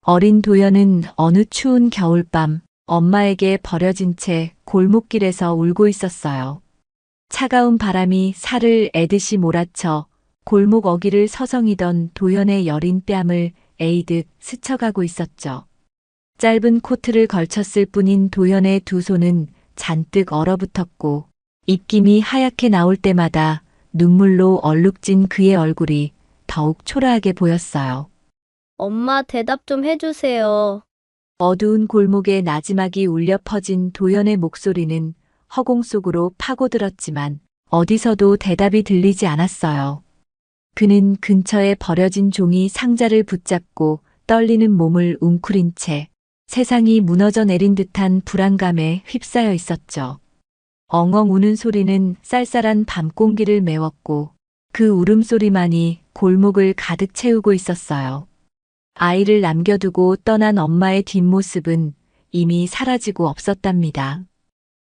어린 도연은 어느 추운 겨울밤 엄마에게 버려진 채 골목길에서 울고 있었어요. 차가운 바람이 살을 애듯이 몰아쳐 골목 어귀를 서성이던 도연의 여린 뺨을 에이득 스쳐가고 있었죠. 짧은 코트를 걸쳤을 뿐인 도연의 두 손은 잔뜩 얼어붙었고 입김이 하얗게 나올 때마다 눈물로 얼룩진 그의 얼굴이 더욱 초라하게 보였어요. 엄마 대답 좀 해주세요. 어두운 골목에 나지막이 울려 퍼진 도연의 목소리는 허공 속으로 파고들었지만 어디서도 대답이 들리지 않았어요. 그는 근처에 버려진 종이 상자를 붙잡고 떨리는 몸을 웅크린 채 세상이 무너져 내린 듯한 불안감에 휩싸여 있었죠. 엉엉 우는 소리는 쌀쌀한 밤 공기를 메웠고 그 울음소리만이 골목을 가득 채우고 있었어요. 아이를 남겨두고 떠난 엄마의 뒷모습은 이미 사라지고 없었답니다.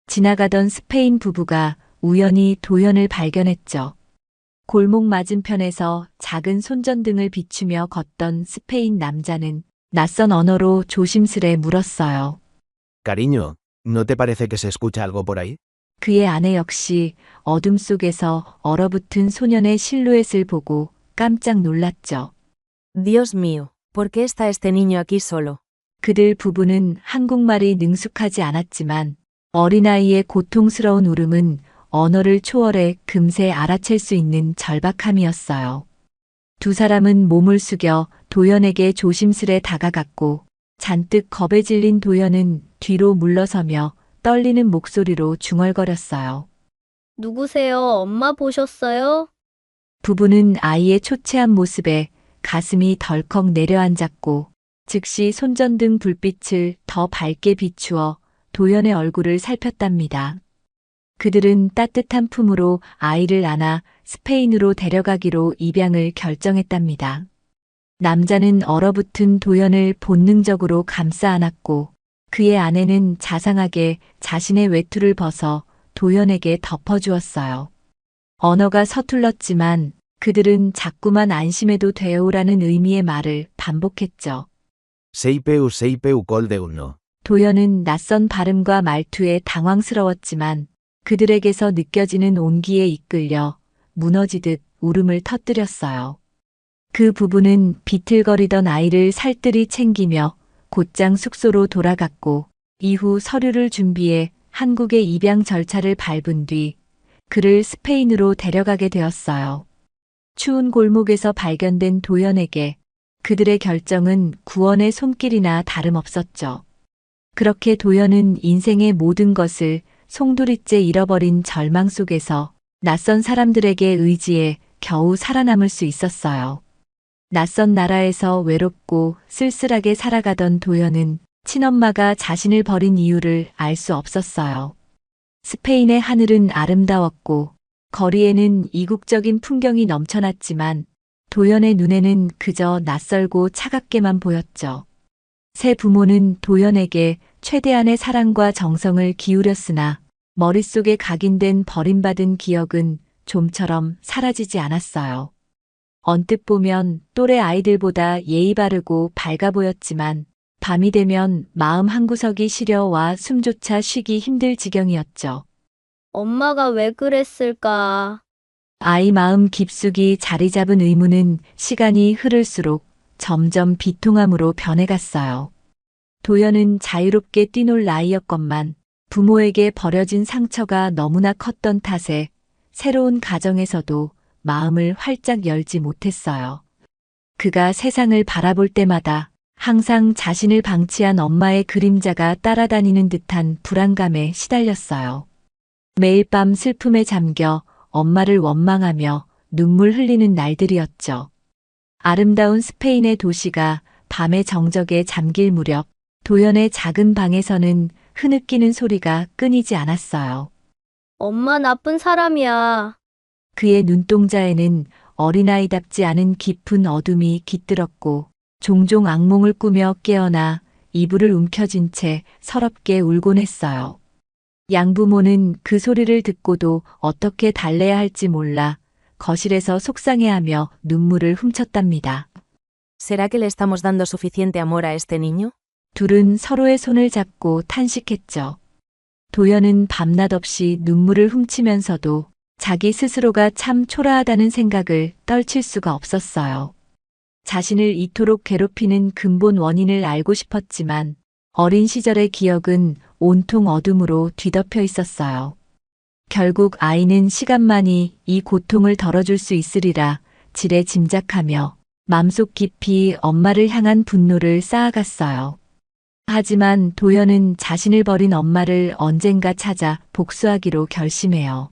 지나가던 스페인 부부가 우연히 도연을 발견했죠. 골목 맞은편에서 작은 손전등을 비추며 걷던 스페인 남자는 낯선 언어로 조심스레 물었어요. Cariño, ¿no te parece que se escucha algo por ahí? 그의 아내 역시 어둠 속에서 얼어붙은 소년의 실루엣을 보고 깜짝 놀랐죠. Dios mío, ¿por qué está este niño aquí solo? 그들 부부는 한국말이 능숙하지 않았지만 어린아이의 고통스러운 울음은 언어를 초월해 금세 알아챌 수 있는 절박함이었어요. 두 사람은 몸을 숙여 도연에게 조심스레 다가갔고 잔뜩 겁에 질린 도연은 뒤로 물러서며 떨리는 목소리로 중얼거렸어요. 누구세요? 엄마 보셨어요? 부부는 아이의 초췌한 모습에 가슴이 덜컥 내려앉았고 즉시 손전등 불빛을 더 밝게 비추어 도연의 얼굴을 살폈답니다. 그들은 따뜻한 품으로 아이를 안아 스페인으로 데려가기로 입양을 결정했답니다. 남자는 얼어붙은 도연을 본능적으로 감싸 안았고 그의 아내는 자상하게 자신의 외투를 벗어 도연에게 덮어주었어요. 언어가 서툴렀지만 그들은 자꾸만 안심해도 돼요라는 의미의 말을 반복했죠. Seipeu col de uno. 도연은 낯선 발음과 말투에 당황스러웠지만 그들에게서 느껴지는 온기에 이끌려 무너지듯 울음을 터뜨렸어요. 그 부부는 비틀거리던 아이를 살뜰히 챙기며 곧장 숙소로 돌아갔고 이후 서류를 준비해 한국의 입양 절차를 밟은 뒤 그를 스페인으로 데려가게 되었어요. 추운 골목에서 발견된 도연에게 그들의 결정은 구원의 손길이나 다름없었죠. 그렇게 도연은 인생의 모든 것을 송두리째 잃어버린 절망 속에서 낯선 사람들에게 의지해 겨우 살아남을 수 있었어요. 낯선 나라에서 외롭고 쓸쓸하게 살아가던 도연은 친엄마가 자신을 버린 이유를 알 수 없었어요. 스페인의 하늘은 아름다웠고 거리에는 이국적인 풍경이 넘쳐났지만 도연의 눈에는 그저 낯설고 차갑게만 보였죠. 새 부모는 도연에게 최대한의 사랑과 정성을 기울였으나 머릿속에 각인된 버림받은 기억은 좀처럼 사라지지 않았어요. 언뜻 보면 또래 아이들보다 예의 바르고 밝아 보였지만 밤이 되면 마음 한구석이 시려와 숨조차 쉬기 힘들 지경이었죠. 엄마가 왜 그랬을까? 아이 마음 깊숙이 자리 잡은 의문은 시간이 흐를수록 점점 비통함으로 변해갔어요. 도연은 자유롭게 뛰놀 나이였건만 부모에게 버려진 상처가 너무나 컸던 탓에 새로운 가정에서도 마음을 활짝 열지 못했어요. 그가 세상을 바라볼 때마다 항상 자신을 방치한 엄마의 그림자가 따라다니는 듯한 불안감에 시달렸어요. 매일 밤 슬픔에 잠겨 엄마를 원망하며 눈물 흘리는 날들이었죠. 아름다운 스페인의 도시가 밤의 정적에 잠길 무렵 도연의 작은 방에서는 흐느끼는 소리가 끊이지 않았어요. 엄마 나쁜 사람이야. 그의 눈동자에는 어린아이답지 않은 깊은 어둠이 깃들었고 종종 악몽을 꾸며 깨어나 이불을 움켜쥔 채 서럽게 울곤 했어요. 양부모는 그 소리를 듣고도 어떻게 달래야 할지 몰라 거실에서 속상해하며 눈물을 훔쳤답니다. ¿Será que le estamos dando suficiente amor a este niño? 둘은 서로의 손을 잡고 탄식했죠. 도연은 밤낮 없이 눈물을 훔치면서도 자기 스스로가 참 초라하다는 생각을 떨칠 수가 없었어요. 자신을 이토록 괴롭히는 근본 원인을 알고 싶었지만 어린 시절의 기억은 온통 어둠으로 뒤덮여 있었어요. 결국 아이는 시간만이 이 고통을 덜어줄 수 있으리라 지레 짐작하며 맘속 깊이 엄마를 향한 분노를 쌓아갔어요. 하지만 도연은 자신을 버린 엄마를 언젠가 찾아 복수하기로 결심해요.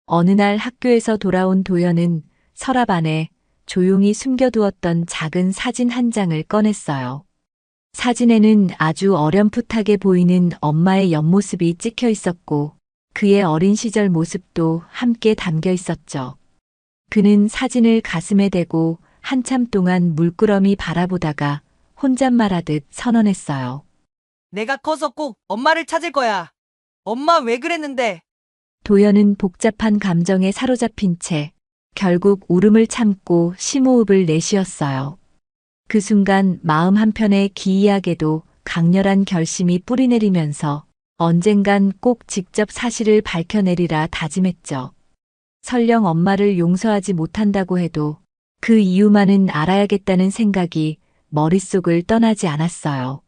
어느 날 학교에서 돌아온 도연은 서랍 안에 조용히 숨겨두었던 작은 사진 한 장을 꺼냈어요. 사진에는 아주 어렴풋하게 보이는 엄마의 옆모습이 찍혀 있었고 그의 어린 시절 모습도 함께 담겨 있었죠. 그는 사진을 가슴에 대고 한참 동안 물끄러미 바라보다가 혼잣말하듯 선언했어요. 내가 커서 꼭 엄마를 찾을 거야. 엄마 왜 그랬는데? 도연은 복잡한 감정에 사로잡힌 채 결국 울음을 참고 심호흡을 내쉬었어요. 그 순간 마음 한편에 기이하게도 강렬한 결심이 뿌리내리면서 언젠간 꼭 직접 사실을 밝혀내리라 다짐했죠. 설령 엄마를 용서하지 못한다고 해도 그 이유만은 알아야겠다는 생각이 머릿속을 떠나지 않았어요.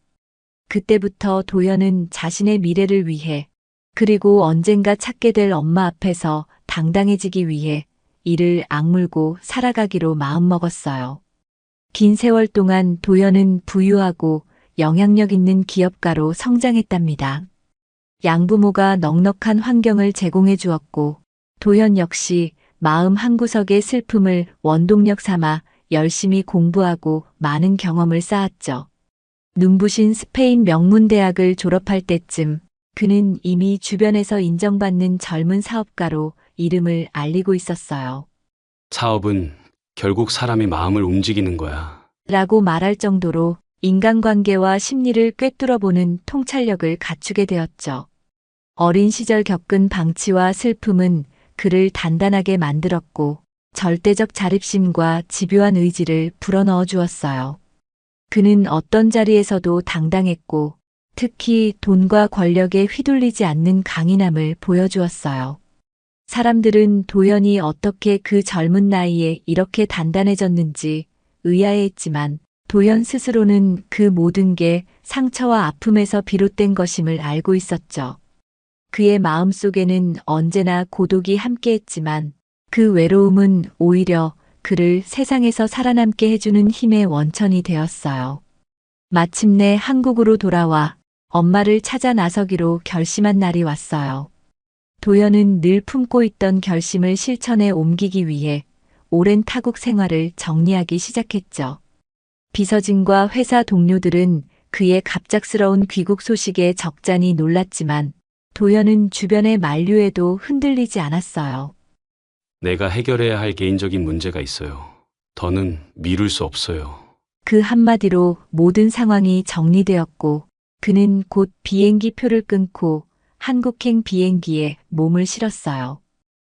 그때부터 도연은 자신의 미래를 위해 그리고 언젠가 찾게 될 엄마 앞에서 당당해지기 위해 이를 악물고 살아가기로 마음먹었어요. 긴 세월 동안 도연은 부유하고 영향력 있는 기업가로 성장했답니다. 양부모가 넉넉한 환경을 제공해 주었고 도연 역시 마음 한구석의 슬픔을 원동력 삼아 열심히 공부하고 많은 경험을 쌓았죠. 눈부신 스페인 명문대학을 졸업할 때쯤 그는 이미 주변에서 인정받는 젊은 사업가로 이름을 알리고 있었어요. 사업은 결국 사람의 마음을 움직이는 거야. 라고 말할 정도로 인간관계와 심리를 꿰뚫어보는 통찰력을 갖추게 되었죠. 어린 시절 겪은 방치와 슬픔은 그를 단단하게 만들었고 절대적 자립심과 집요한 의지를 불어넣어 주었어요. 그는 어떤 자리에서도 당당했고 특히 돈과 권력에 휘둘리지 않는 강인함을 보여주었어요. 사람들은 도연이 어떻게 그 젊은 나이에 이렇게 단단해졌는지 의아해했지만 도연 스스로는 그 모든 게 상처와 아픔에서 비롯된 것임을 알고 있었죠. 그의 마음속에는 언제나 고독이 함께했지만 그 외로움은 오히려 그를 세상에서 살아남게 해주는 힘의 원천이 되었어요. 마침내 한국으로 돌아와 엄마를 찾아 나서기로 결심한 날이 왔어요. 도연은 늘 품고 있던 결심을 실천에 옮기기 위해 오랜 타국 생활을 정리하기 시작했죠. 비서진과 회사 동료들은 그의 갑작스러운 귀국 소식에 적잖이 놀랐지만 도연은 주변의 만류에도 흔들리지 않았어요. 내가 해결해야 할 개인적인 문제가 있어요. 더는 미룰 수 없어요. 그 한마디로 모든 상황이 정리되었고 그는 곧 비행기 표를 끊고 한국행 비행기에 몸을 실었어요.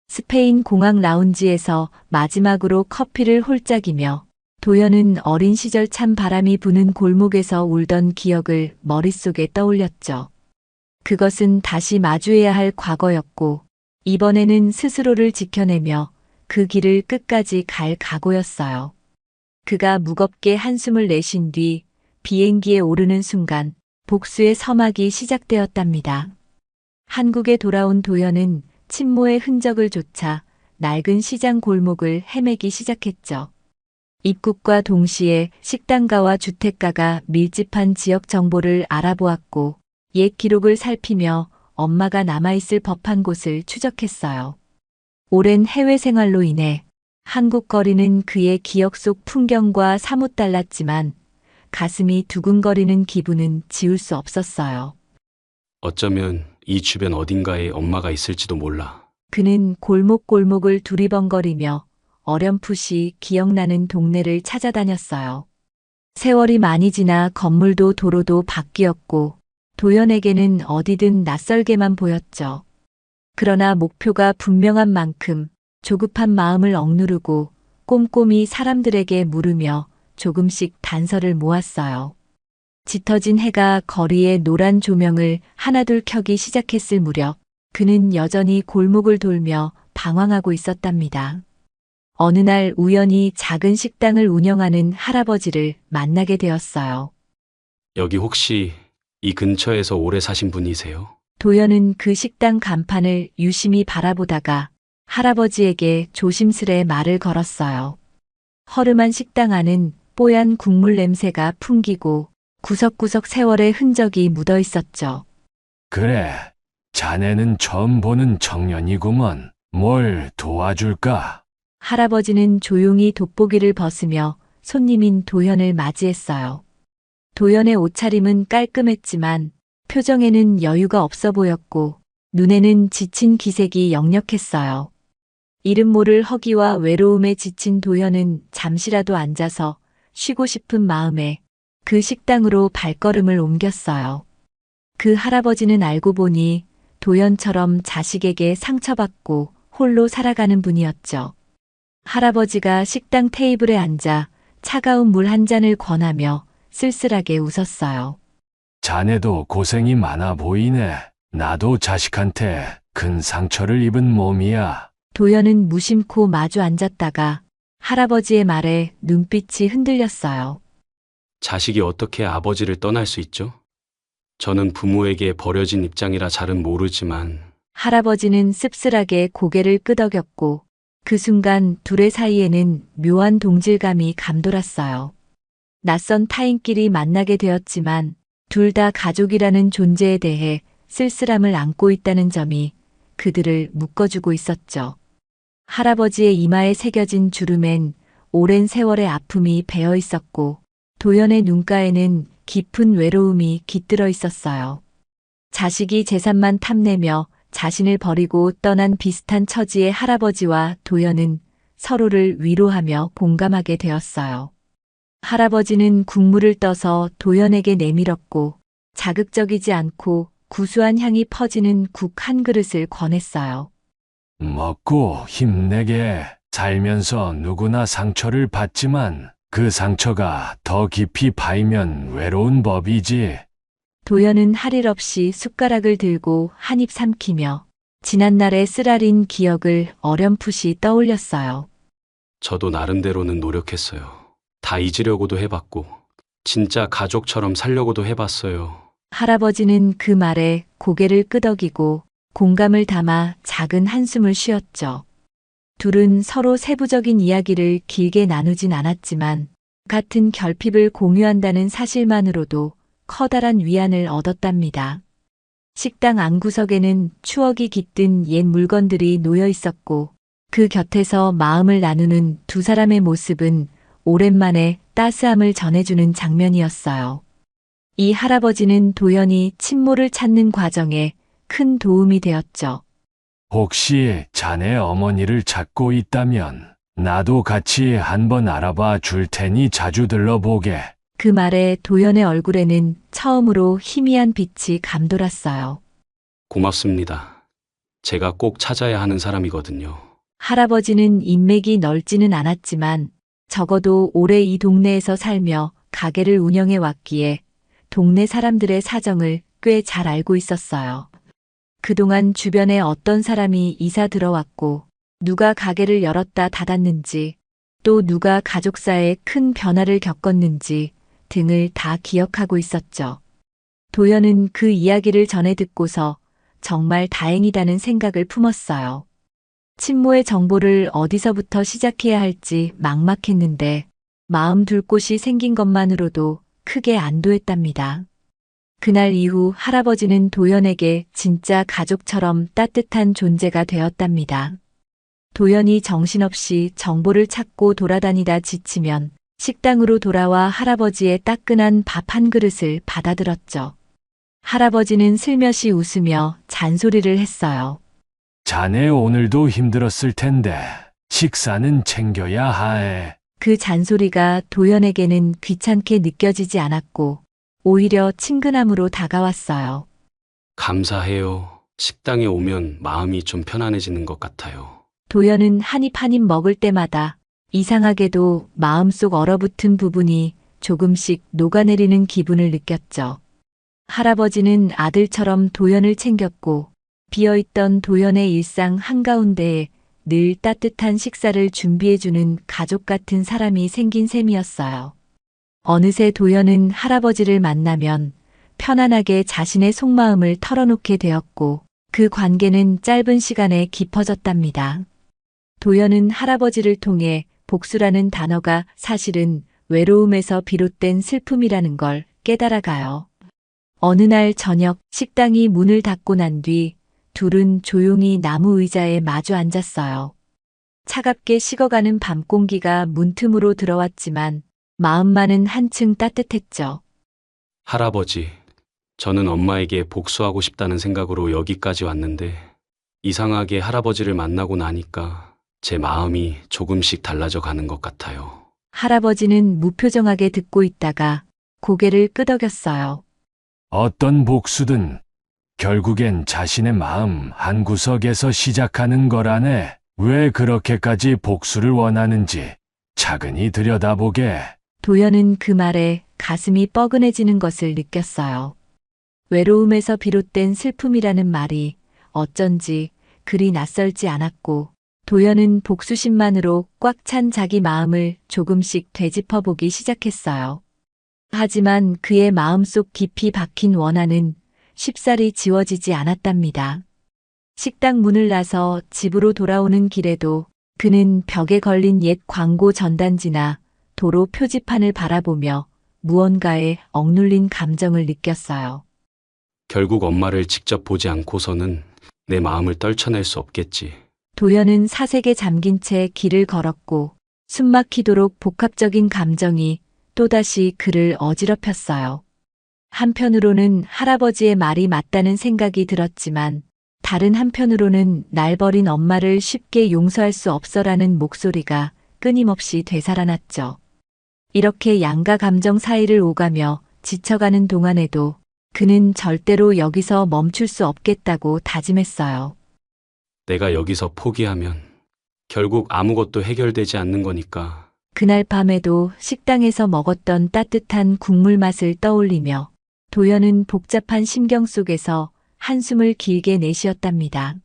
스페인 공항 라운지에서 마지막으로 커피를 홀짝이며 도연은 어린 시절 찬 바람이 부는 골목에서 울던 기억을 머릿속에 떠올렸죠. 그것은 다시 마주해야 할 과거였고 이번에는 스스로를 지켜내며 그 길을 끝까지 갈 각오였어요. 그가 무겁게 한숨을 내쉰 뒤 비행기에 오르는 순간 복수의 서막이 시작되었답니다. 한국에 돌아온 도연은 친모의 흔적을 좇아 낡은 시장 골목을 헤매기 시작했죠. 입국과 동시에 식당가와 주택가가 밀집한 지역 정보를 알아보았고 옛 기록을 살피며 엄마가 남아있을 법한 곳을 추적했어요. 오랜 해외 생활로 인해 한국 거리는 그의 기억 속 풍경과 사뭇 달랐지만 가슴이 두근거리는 기분은 지울 수 없었어요. 어쩌면 이 주변 어딘가에 엄마가 있을지도 몰라. 그는 골목골목을 두리번거리며 어렴풋이 기억나는 동네를 찾아다녔어요. 세월이 많이 지나 건물도 도로도 바뀌었고 도연에게는 어디든 낯설게만 보였죠. 그러나 목표가 분명한 만큼 조급한 마음을 억누르고 꼼꼼히 사람들에게 물으며 조금씩 단서를 모았어요. 짙어진 해가 거리의 노란 조명을 하나둘 켜기 시작했을 무렵 그는 여전히 골목을 돌며 방황하고 있었답니다. 어느 날 우연히 작은 식당을 운영하는 할아버지를 만나게 되었어요. 여기 혹시 이 근처에서 오래 사신 분이세요? 도연은 그 식당 간판을 유심히 바라보다가 할아버지에게 조심스레 말을 걸었어요. 허름한 식당 안은 뽀얀 국물 냄새가 풍기고 구석구석 세월의 흔적이 묻어 있었죠. 그래, 자네는 처음 보는 청년이구먼. 뭘 도와줄까? 할아버지는 조용히 돋보기를 벗으며 손님인 도연을 맞이했어요. 도연의 옷차림은 깔끔했지만 표정에는 여유가 없어 보였고 눈에는 지친 기색이 역력했어요. 이름 모를 허기와 외로움에 지친 도연은 잠시라도 앉아서 쉬고 싶은 마음에 그 식당으로 발걸음을 옮겼어요. 그 할아버지는 알고 보니 도연처럼 자식에게 상처받고 홀로 살아가는 분이었죠. 할아버지가 식당 테이블에 앉아 차가운 물 한 잔을 권하며 쓸쓸하게 웃었어요. 자네도 고생이 많아 보이네. 나도 자식한테 큰 상처를 입은 몸이야. 도연은 무심코 마주 앉았다가 할아버지의 말에 눈빛이 흔들렸어요. 자식이 어떻게 아버지를 떠날 수 있죠? 저는 부모에게 버려진 입장이라 잘은 모르지만 할아버지는 씁쓸하게 고개를 끄덕였고 그 순간 둘의 사이에는 묘한 동질감이 감돌았어요. 낯선 타인끼리 만나게 되었지만 둘 다 가족이라는 존재에 대해 쓸쓸함을 안고 있다는 점이 그들을 묶어주고 있었죠. 할아버지의 이마에 새겨진 주름엔 오랜 세월의 아픔이 배어 있었고 도연의 눈가에는 깊은 외로움이 깃들어 있었어요. 자식이 재산만 탐내며 자신을 버리고 떠난 비슷한 처지의 할아버지와 도연은 서로를 위로하며 공감하게 되었어요. 할아버지는 국물을 떠서 도연에게 내밀었고 자극적이지 않고 구수한 향이 퍼지는 국 한 그릇을 권했어요. 먹고 힘내게. 살면서 누구나 상처를 받지만 그 상처가 더 깊이 파이면 외로운 법이지. 도연은 할 일 없이 숟가락을 들고 한 입 삼키며 지난날의 쓰라린 기억을 어렴풋이 떠올렸어요. 저도 나름대로는 노력했어요. 다 잊으려고도 해봤고 진짜 가족처럼 살려고도 해봤어요. 할아버지는 그 말에 고개를 끄덕이고 공감을 담아 작은 한숨을 쉬었죠. 둘은 서로 세부적인 이야기를 길게 나누진 않았지만 같은 결핍을 공유한다는 사실만으로도 커다란 위안을 얻었답니다. 식당 안구석에는 추억이 깃든 옛 물건들이 놓여 있었고 그 곁에서 마음을 나누는 두 사람의 모습은 오랜만에 따스함을 전해주는 장면이었어요. 이 할아버지는 도연이 친모를 찾는 과정에 큰 도움이 되었죠. 혹시 자네 어머니를 찾고 있다면 나도 같이 한번 알아봐 줄 테니 자주 들러보게. 그 말에 도연의 얼굴에는 처음으로 희미한 빛이 감돌았어요. 고맙습니다. 제가 꼭 찾아야 하는 사람이거든요. 할아버지는 인맥이 넓지는 않았지만 적어도 오래 이 동네에서 살며 가게를 운영해 왔기에 동네 사람들의 사정을 꽤 잘 알고 있었어요. 그동안 주변에 어떤 사람이 이사 들어왔고 누가 가게를 열었다 닫았는지 또 누가 가족사에 큰 변화를 겪었는지 등을 다 기억하고 있었죠. 도연은 그 이야기를 전해 듣고서 정말 다행이다는 생각을 품었어요. 친모의 정보를 어디서부터 시작해야 할지 막막했는데 마음 둘 곳이 생긴 것만으로도 크게 안도했답니다. 그날 이후 할아버지는 도연에게 진짜 가족처럼 따뜻한 존재가 되었답니다. 도연이 정신없이 정보를 찾고 돌아다니다 지치면 식당으로 돌아와 할아버지의 따끈한 밥 한 그릇을 받아들었죠. 할아버지는 슬며시 웃으며 잔소리를 했어요. 자네 오늘도 힘들었을 텐데 식사는 챙겨야 하에. 그 잔소리가 도연에게는 귀찮게 느껴지지 않았고 오히려 친근함으로 다가왔어요. 감사해요. 식당에 오면 마음이 좀 편안해지는 것 같아요. 도연은 한 입 한 입 먹을 때마다 이상하게도 마음속 얼어붙은 부분이 조금씩 녹아내리는 기분을 느꼈죠. 할아버지는 아들처럼 도연을 챙겼고 비어있던 도연의 일상 한가운데에 늘 따뜻한 식사를 준비해주는 가족 같은 사람이 생긴 셈이었어요. 어느새 도연은 할아버지를 만나면 편안하게 자신의 속마음을 털어놓게 되었고 그 관계는 짧은 시간에 깊어졌답니다. 도연은 할아버지를 통해 복수라는 단어가 사실은 외로움에서 비롯된 슬픔이라는 걸 깨달아가요. 어느 날 저녁 식당이 문을 닫고 난 뒤 둘은 조용히 나무 의자에 마주 앉았어요. 차갑게 식어가는 밤 공기가 문틈으로 들어왔지만 마음만은 한층 따뜻했죠. 할아버지, 저는 엄마에게 복수하고 싶다는 생각으로 여기까지 왔는데 이상하게 할아버지를 만나고 나니까 제 마음이 조금씩 달라져 가는 것 같아요. 할아버지는 무표정하게 듣고 있다가 고개를 끄덕였어요. 어떤 복수든 결국엔 자신의 마음 한구석에서 시작하는 거라네. 왜 그렇게까지 복수를 원하는지 차근히 들여다보게. 도연은 그 말에 가슴이 뻐근해지는 것을 느꼈어요. 외로움에서 비롯된 슬픔이라는 말이 어쩐지 그리 낯설지 않았고 도연은 복수심만으로 꽉 찬 자기 마음을 조금씩 되짚어보기 시작했어요. 하지만 그의 마음속 깊이 박힌 원한은 쉽사리 지워지지 않았답니다. 식당 문을 나서 집으로 돌아오는 길에도 그는 벽에 걸린 옛 광고 전단지나 도로 표지판을 바라보며 무언가에 억눌린 감정을 느꼈어요. 결국 엄마를 직접 보지 않고서는 내 마음을 떨쳐낼 수 없겠지. 도연은 사색에 잠긴 채 길을 걸었고 숨막히도록 복합적인 감정이 또다시 그를 어지럽혔어요. 한편으로는 할아버지의 말이 맞다는 생각이 들었지만 다른 한편으로는 날 버린 엄마를 쉽게 용서할 수 없어라는 목소리가 끊임없이 되살아났죠. 이렇게 양가 감정 사이를 오가며 지쳐가는 동안에도 그는 절대로 여기서 멈출 수 없겠다고 다짐했어요. 내가 여기서 포기하면 결국 아무것도 해결되지 않는 거니까. 그날 밤에도 식당에서 먹었던 따뜻한 국물 맛을 떠올리며 도연은 복잡한 심경 속에서 한숨을 길게 내쉬었답니다.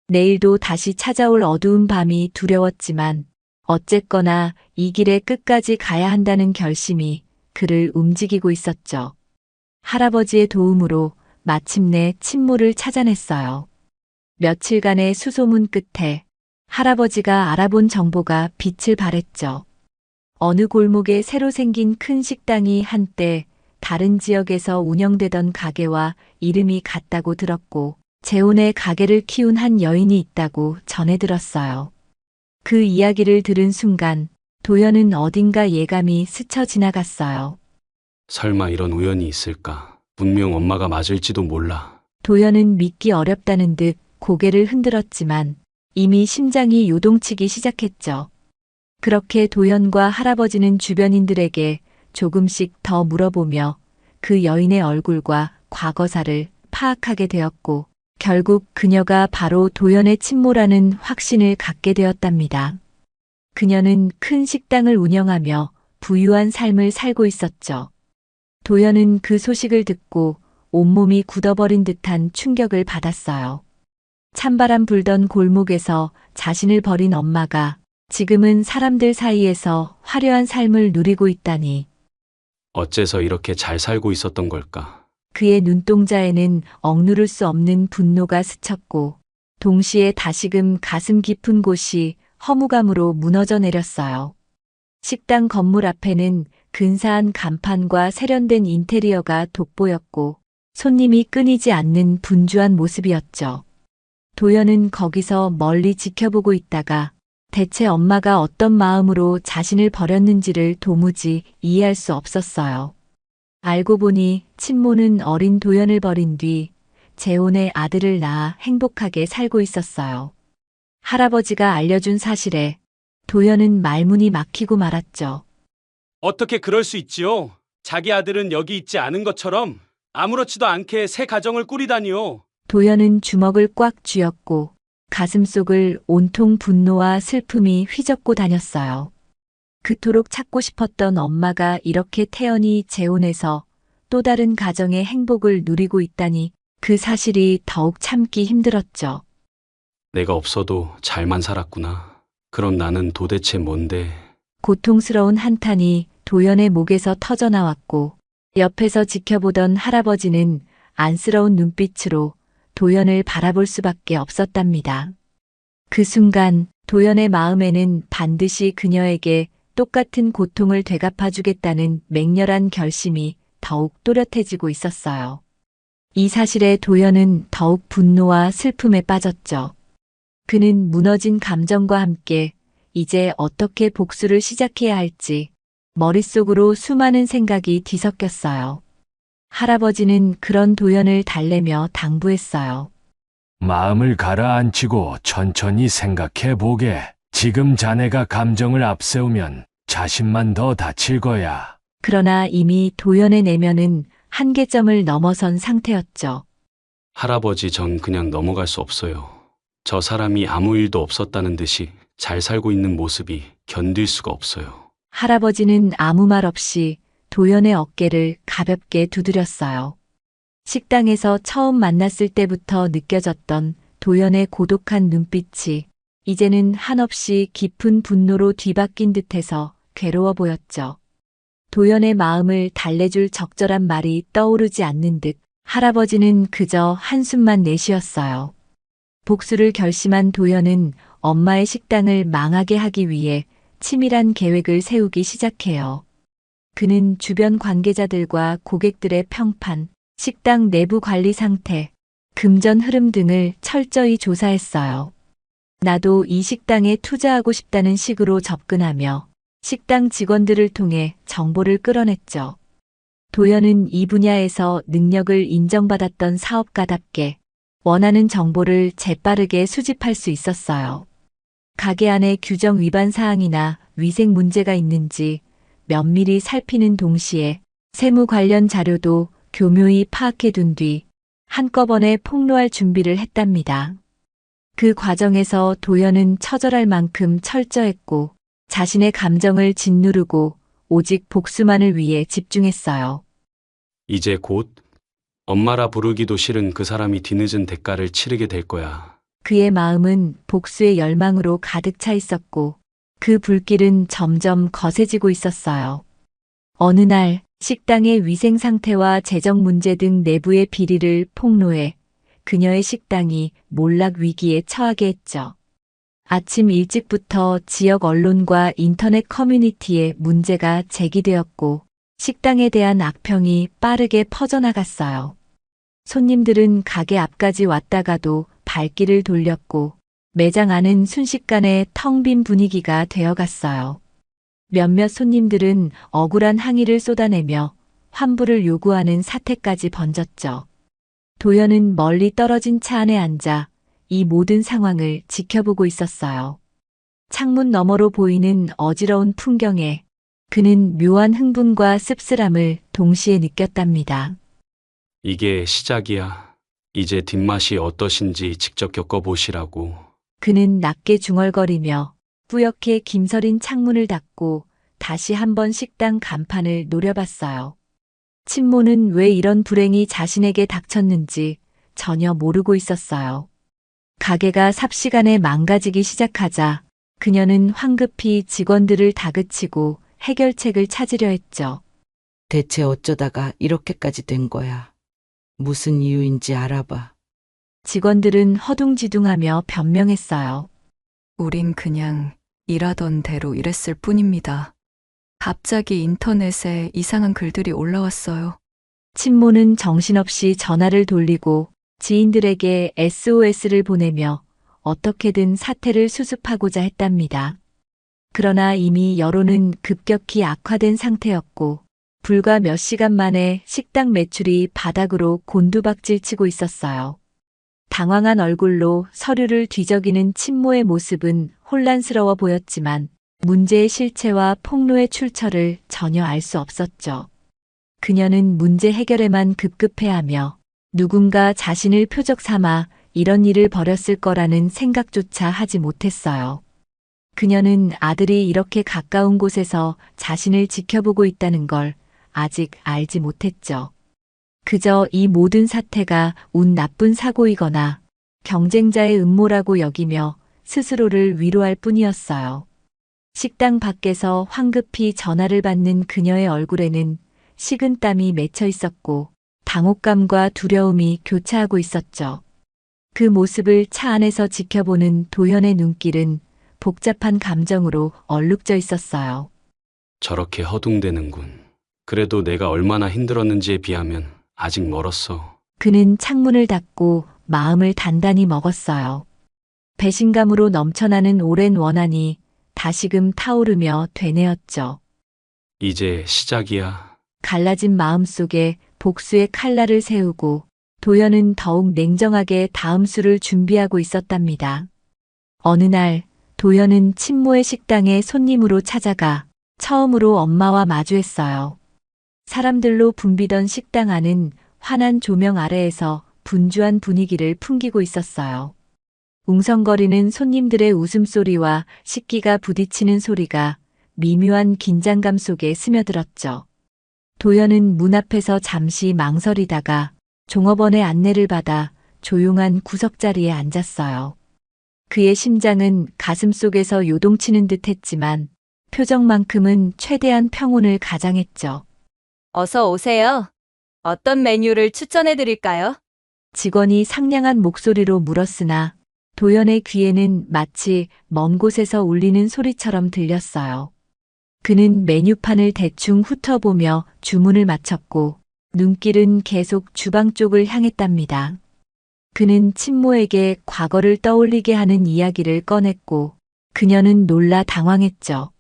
내일도 다시 찾아올 어두운 밤이 두려웠지만 어쨌거나 이 길의 끝까지 가야 한다는 결심이 그를 움직이고 있었죠. 할아버지의 도움으로 마침내 친모를 찾아냈어요. 며칠간의 수소문 끝에 할아버지가 알아본 정보가 빛을 발했죠. 어느 골목에 새로 생긴 큰 식당이 한때 다른 지역에서 운영되던 가게와 이름이 같다고 들었고 재혼의 가게를 키운 한 여인이 있다고 전해 들었어요. 그 이야기를 들은 순간 도연은 어딘가 예감이 스쳐 지나갔어요. 설마 이런 우연이 있을까? 분명 엄마가 맞을지도 몰라. 도연은 믿기 어렵다는 듯 고개를 흔들었지만 이미 심장이 요동치기 시작했죠. 그렇게 도연과 할아버지는 주변인들에게 조금씩 더 물어보며 그 여인의 얼굴과 과거사를 파악하게 되었고 결국 그녀가 바로 도연의 친모라는 확신을 갖게 되었답니다. 그녀는 큰 식당을 운영하며 부유한 삶을 살고 있었죠. 도연은 그 소식을 듣고 온몸이 굳어버린 듯한 충격을 받았어요. 찬바람 불던 골목에서 자신을 버린 엄마가 지금은 사람들 사이에서 화려한 삶을 누리고 있다니. 어째서 이렇게 잘 살고 있었던 걸까? 그의 눈동자에는 억누를 수 없는 분노가 스쳤고 동시에 다시금 가슴 깊은 곳이 허무감으로 무너져 내렸어요. 식당 건물 앞에는 근사한 간판과 세련된 인테리어가 돋보였고 손님이 끊이지 않는 분주한 모습이었죠. 도연은 거기서 멀리 지켜보고 있다가 대체 엄마가 어떤 마음으로 자신을 버렸는지를 도무지 이해할 수 없었어요. 알고 보니 친모는 어린 도연을 버린 뒤 재혼의 아들을 낳아 행복하게 살고 있었어요. 할아버지가 알려준 사실에 도연은 말문이 막히고 말았죠. 어떻게 그럴 수 있지요? 자기 아들은 여기 있지 않은 것처럼 아무렇지도 않게 새 가정을 꾸리다니요. 도연은 주먹을 꽉 쥐었고 가슴속을 온통 분노와 슬픔이 휘젓고 다녔어요. 그토록 찾고 싶었던 엄마가 이렇게 태연히 재혼해서 또 다른 가정의 행복을 누리고 있다니 그 사실이 더욱 참기 힘들었죠. 내가 없어도 잘만 살았구나. 그럼 나는 도대체 뭔데? 고통스러운 한탄이 도연의 목에서 터져나왔고 옆에서 지켜보던 할아버지는 안쓰러운 눈빛으로 도연을 바라볼 수밖에 없었답니다. 그 순간 도연의 마음에는 반드시 그녀에게 똑같은 고통을 되갚아주겠다는 맹렬한 결심이 더욱 또렷해지고 있었어요. 이 사실에 도연은 더욱 분노와 슬픔에 빠졌죠. 그는 무너진 감정과 함께 이제 어떻게 복수를 시작해야 할지 머릿속으로 수많은 생각이 뒤섞였어요. 할아버지는 그런 도연을 달래며 당부했어요. 마음을 가라앉히고 천천히 생각해 보게. 지금 자네가 감정을 앞세우면 자신만 더 다칠 거야. 그러나 이미 도연의 내면은 한계점을 넘어선 상태였죠. 할아버지, 전 그냥 넘어갈 수 없어요. 저 사람이 아무 일도 없었다는 듯이 잘 살고 있는 모습이 견딜 수가 없어요. 할아버지는 아무 말 없이 도연의 어깨를 가볍게 두드렸어요. 식당에서 처음 만났을 때부터 느껴졌던 도연의 고독한 눈빛이 이제는 한없이 깊은 분노로 뒤바뀐 듯해서 괴로워 보였죠. 도연의 마음을 달래줄 적절한 말이 떠오르지 않는 듯 할아버지는 그저 한숨만 내쉬었어요. 복수를 결심한 도연은 엄마의 식당을 망하게 하기 위해 치밀한 계획을 세우기 시작해요. 그는 주변 관계자들과 고객들의 평판, 식당 내부 관리 상태, 금전 흐름 등을 철저히 조사했어요. 나도 이 식당에 투자하고 싶다는 식으로 접근하며 식당 직원들을 통해 정보를 끌어냈죠. 도연은 이 분야에서 능력을 인정받았던 사업가답게 원하는 정보를 재빠르게 수집할 수 있었어요. 가게 안에 규정 위반 사항이나 위생 문제가 있는지 면밀히 살피는 동시에 세무 관련 자료도 교묘히 파악해둔 뒤 한꺼번에 폭로할 준비를 했답니다. 그 과정에서 도연은 처절할 만큼 철저했고 자신의 감정을 짓누르고 오직 복수만을 위해 집중했어요. 이제 곧 엄마라 부르기도 싫은 그 사람이 뒤늦은 대가를 치르게 될 거야. 그의 마음은 복수의 열망으로 가득 차 있었고 그 불길은 점점 거세지고 있었어요. 어느 날 식당의 위생 상태와 재정 문제 등 내부의 비리를 폭로해 그녀의 식당이 몰락 위기에 처하게 했죠. 아침 일찍부터 지역 언론과 인터넷 커뮤니티에 문제가 제기되었고 식당에 대한 악평이 빠르게 퍼져나갔어요. 손님들은 가게 앞까지 왔다가도 발길을 돌렸고 매장 안은 순식간에 텅 빈 분위기가 되어갔어요. 몇몇 손님들은 억울한 항의를 쏟아내며 환불을 요구하는 사태까지 번졌죠. 도연은 멀리 떨어진 차 안에 앉아 이 모든 상황을 지켜보고 있었어요. 창문 너머로 보이는 어지러운 풍경에 그는 묘한 흥분과 씁쓸함을 동시에 느꼈답니다. 이게 시작이야. 이제 뒷맛이 어떠신지 직접 겪어보시라고. 그는 낮게 중얼거리며 뿌옇게 김서린 창문을 닫고 다시 한번 식당 간판을 노려봤어요. 친모는 왜 이런 불행이 자신에게 닥쳤는지 전혀 모르고 있었어요. 가게가 삽시간에 망가지기 시작하자 그녀는 황급히 직원들을 다그치고 해결책을 찾으려 했죠. 대체 어쩌다가 이렇게까지 된 거야. 무슨 이유인지 알아봐. 직원들은 허둥지둥하며 변명했어요. 우린 그냥 일하던 대로 일했을 뿐입니다. 갑자기 인터넷에 이상한 글들이 올라왔어요. 친모는 정신없이 전화를 돌리고 지인들에게 SOS를 보내며 어떻게든 사태를 수습하고자 했답니다. 그러나 이미 여론은 급격히 악화된 상태였고 불과 몇 시간 만에 식당 매출이 바닥으로 곤두박질치고 있었어요. 당황한 얼굴로 서류를 뒤적이는 친모의 모습은 혼란스러워 보였지만 문제의 실체와 폭로의 출처를 전혀 알 수 없었죠. 그녀는 문제 해결에만 급급해하며 누군가 자신을 표적 삼아 이런 일을 벌였을 거라는 생각조차 하지 못했어요. 그녀는 아들이 이렇게 가까운 곳에서 자신을 지켜보고 있다는 걸 아직 알지 못했죠. 그저 이 모든 사태가 운 나쁜 사고이거나 경쟁자의 음모라고 여기며 스스로를 위로할 뿐이었어요. 식당 밖에서 황급히 전화를 받는 그녀의 얼굴에는 식은땀이 맺혀 있었고 당혹감과 두려움이 교차하고 있었죠. 그 모습을 차 안에서 지켜보는 도현의 눈길은 복잡한 감정으로 얼룩져 있었어요. 저렇게 허둥대는군. 그래도 내가 얼마나 힘들었는지에 비하면 아직 멀었어. 그는 창문을 닫고 마음을 단단히 먹었어요. 배신감으로 넘쳐나는 오랜 원한이 다시금 타오르며 되뇌었죠. 이제 시작이야. 갈라진 마음속에 복수의 칼날을 세우고 도연은 더욱 냉정하게 다음 수를 준비하고 있었답니다. 어느 날 도연은 친모의 식당에 손님으로 찾아가 처음으로 엄마와 마주했어요. 사람들로 붐비던 식당 안은 환한 조명 아래에서 분주한 분위기를 풍기고 있었어요. 웅성거리는 손님들의 웃음소리와 식기가 부딪히는 소리가 미묘한 긴장감 속에 스며들었죠. 도연은 문 앞에서 잠시 망설이다가 종업원의 안내를 받아 조용한 구석자리에 앉았어요. 그의 심장은 가슴속에서 요동치는 듯 했지만 표정만큼은 최대한 평온을 가장했죠. 어서 오세요. 어떤 메뉴를 추천해 드릴까요? 직원이 상냥한 목소리로 물었으나 도연의 귀에는 마치 먼 곳에서 울리는 소리처럼 들렸어요. 그는 메뉴판을 대충 훑어보며 주문을 마쳤고 눈길은 계속 주방 쪽을 향했답니다. 그는 친모에게 과거를 떠올리게 하는 이야기를 꺼냈고 그녀는 놀라 당황했죠.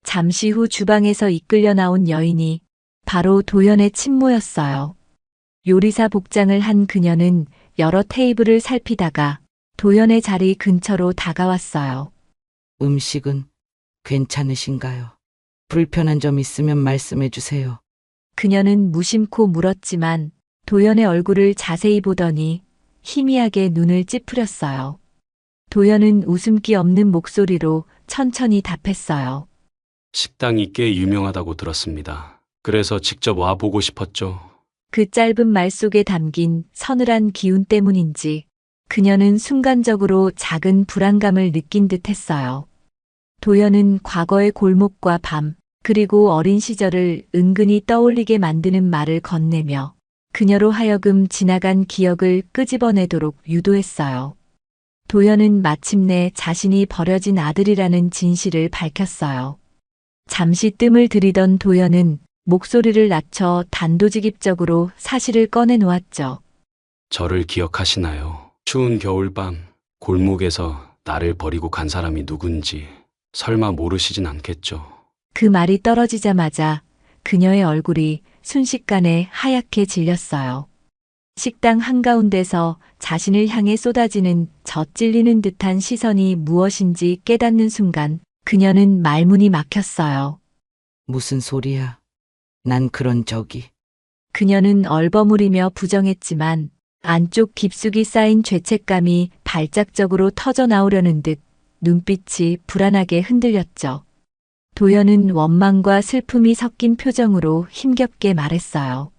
잠시 후 주방에서 이끌려 나온 여인이 바로 도연의 친모였어요. 요리사 복장을 한 그녀는 여러 테이블을 살피다가 도연의 자리 근처로 다가왔어요. 음식은 괜찮으신가요? 불편한 점 있으면 말씀해 주세요. 그녀는 무심코 물었지만 도연의 얼굴을 자세히 보더니 희미하게 눈을 찌푸렸어요. 도연은 웃음기 없는 목소리로 천천히 답했어요. 식당이 꽤 유명하다고 들었습니다. 그래서 직접 와보고 싶었죠. 그 짧은 말 속에 담긴 서늘한 기운 때문인지 그녀는 순간적으로 작은 불안감을 느낀 듯 했어요. 도연은 과거의 골목과 밤, 그리고 어린 시절을 은근히 떠올리게 만드는 말을 건네며 그녀로 하여금 지나간 기억을 끄집어내도록 유도했어요. 도연은 마침내 자신이 버려진 아들이라는 진실을 밝혔어요. 잠시 뜸을 들이던 도연은 목소리를 낮춰 단도직입적으로 사실을 꺼내놓았죠. 저를 기억하시나요? 추운 겨울밤 골목에서 나를 버리고 간 사람이 누군지 설마 모르시진 않겠죠? 그 말이 떨어지자마자 그녀의 얼굴이 순식간에 하얗게 질렸어요. 식당 한가운데서 자신을 향해 쏟아지는 젖찔리는 듯한 시선이 무엇인지 깨닫는 순간 그녀는 말문이 막혔어요. 무슨 소리야? 난 그런 적이. 그녀는 얼버무리며 부정했지만 안쪽 깊숙이 쌓인 죄책감이 발작적으로 터져나오려는 듯 눈빛이 불안하게 흔들렸죠. 도연은 원망과 슬픔이 섞인 표정으로 힘겹게 말했어요.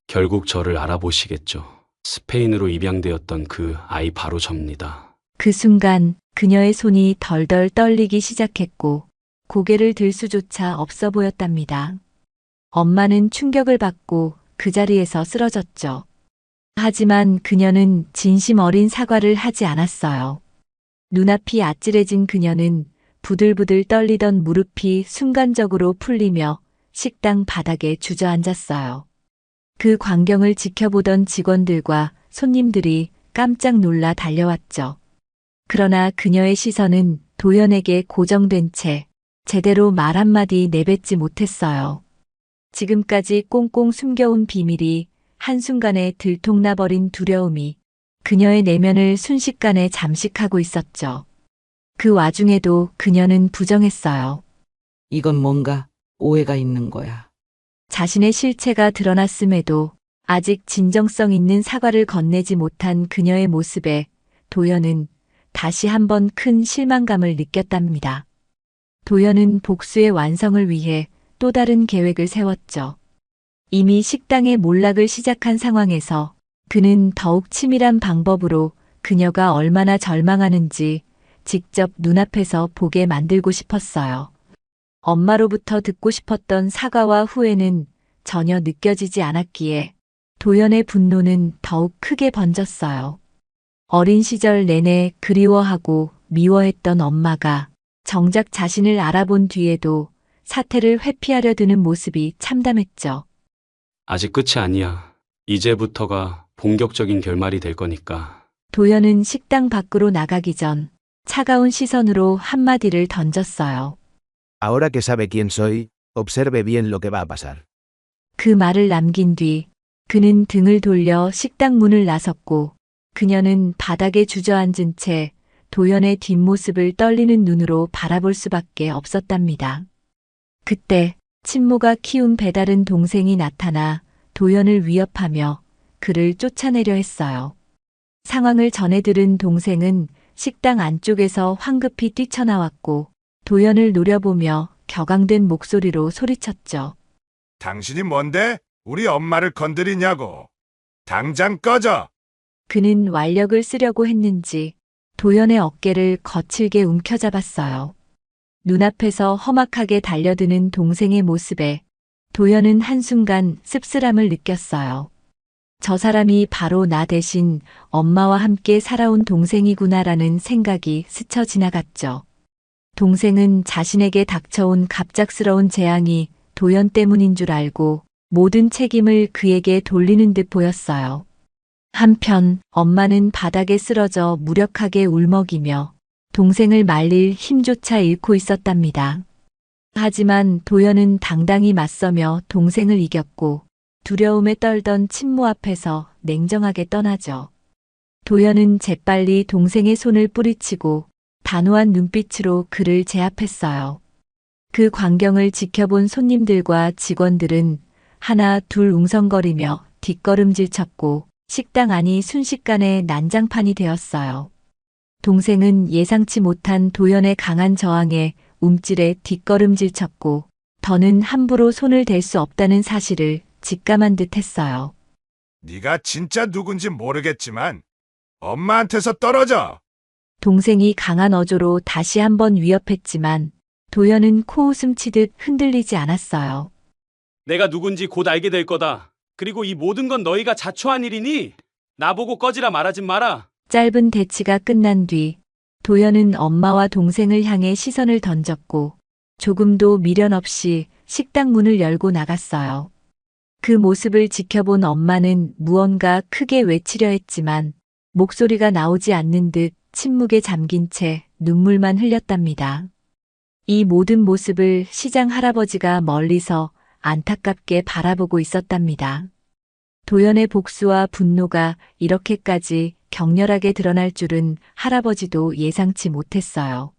결국 저를 알아보시겠죠. 스페인으로 입양되었던 그 아이 바로 접니다. 그 순간 그녀의 손이 덜덜 떨리기 시작했고 고개를 들 수조차 없어 보였답니다. 엄마는 충격을 받고 그 자리에서 쓰러졌죠. 하지만 그녀는 진심 어린 사과를 하지 않았어요. 눈앞이 아찔해진 그녀는 부들부들 떨리던 무릎이 순간적으로 풀리며 식당 바닥에 주저앉았어요. 그 광경을 지켜보던 직원들과 손님들이 깜짝 놀라 달려왔죠. 그러나 그녀의 시선은 도연에게 고정된 채 제대로 말 한마디 내뱉지 못했어요. 지금까지 꽁꽁 숨겨온 비밀이 한순간에 들통나버린 두려움이 그녀의 내면을 순식간에 잠식하고 있었죠. 그 와중에도 그녀는 부정했어요. 이건 뭔가 오해가 있는 거야. 자신의 실체가 드러났음에도 아직 진정성 있는 사과를 건네지 못한 그녀의 모습에 도연은 다시 한번 큰 실망감을 느꼈답니다. 도연은 복수의 완성을 위해 또 다른 계획을 세웠죠. 이미 식당의 몰락을 시작한 상황에서 그는 더욱 치밀한 방법으로 그녀가 얼마나 절망하는지 직접 눈앞에서 보게 만들고 싶었어요. 엄마로부터 듣고 싶었던 사과와 후회는 전혀 느껴지지 않았기에 도연의 분노는 더욱 크게 번졌어요. 어린 시절 내내 그리워하고 미워했던 엄마가 정작 자신을 알아본 뒤에도 사태를 회피하려 드는 모습이 참담했죠. 아직 끝이 아니야. 이제부터가 본격적인 결말이 될 거니까. 도연은 식당 밖으로 나가기 전 차가운 시선으로 한마디를 던졌어요. Ahora que sabe quién soy, observe bien lo que va a pasar. 그 말을 남긴 뒤 그는 등을 돌려 식당 문을 나섰고 그녀는 바닥에 주저앉은 채 도연의 뒷모습을 떨리는 눈으로 바라볼 수밖에 없었답니다. 그때 친모가 키운 배다른 동생이 나타나 도연을 위협하며 그를 쫓아내려 했어요. 상황을 전해 들은 동생은 식당 안쪽에서 황급히 뛰쳐나왔고 도연을 노려보며 격앙된 목소리로 소리쳤죠. 당신이 뭔데? 우리 엄마를 건드리냐고. 당장 꺼져. 그는 완력을 쓰려고 했는지 도연의 어깨를 거칠게 움켜잡았어요. 눈앞에서 험악하게 달려드는 동생의 모습에 도연은 한순간 씁쓸함을 느꼈어요. 저 사람이 바로 나 대신 엄마와 함께 살아온 동생이구나라는 생각이 스쳐 지나갔죠. 동생은 자신에게 닥쳐온 갑작스러운 재앙이 도연 때문인 줄 알고 모든 책임을 그에게 돌리는 듯 보였어요. 한편 엄마는 바닥에 쓰러져 무력하게 울먹이며 동생을 말릴 힘조차 잃고 있었답니다. 하지만 도연은 당당히 맞서며 동생을 이겼고 두려움에 떨던 친모 앞에서 냉정하게 떠나죠. 도연은 재빨리 동생의 손을 뿌리치고 단호한 눈빛으로 그를 제압했어요. 그 광경을 지켜본 손님들과 직원들은 하나 둘 웅성거리며 뒷걸음질 쳤고 식당 안이 순식간에 난장판이 되었어요. 동생은 예상치 못한 도연의 강한 저항에 움찔해 뒷걸음질 쳤고 더는 함부로 손을 댈 수 없다는 사실을 직감한 듯 했어요. 네가 진짜 누군지 모르겠지만 엄마한테서 떨어져. 동생이 강한 어조로 다시 한번 위협했지만 도연은 코웃음 치듯 흔들리지 않았어요. 내가 누군지 곧 알게 될 거다. 그리고 이 모든 건 너희가 자초한 일이니 나보고 꺼지라 말하진 마라. 짧은 대치가 끝난 뒤 도연은 엄마와 동생을 향해 시선을 던졌고 조금도 미련 없이 식당 문을 열고 나갔어요. 그 모습을 지켜본 엄마는 무언가 크게 외치려 했지만 목소리가 나오지 않는 듯 침묵에 잠긴 채 눈물만 흘렸답니다. 이 모든 모습을 시장 할아버지가 멀리서 안타깝게 바라보고 있었답니다. 도연의 복수와 분노가 이렇게까지 격렬하게 드러날 줄은 할아버지도 예상치 못했어요.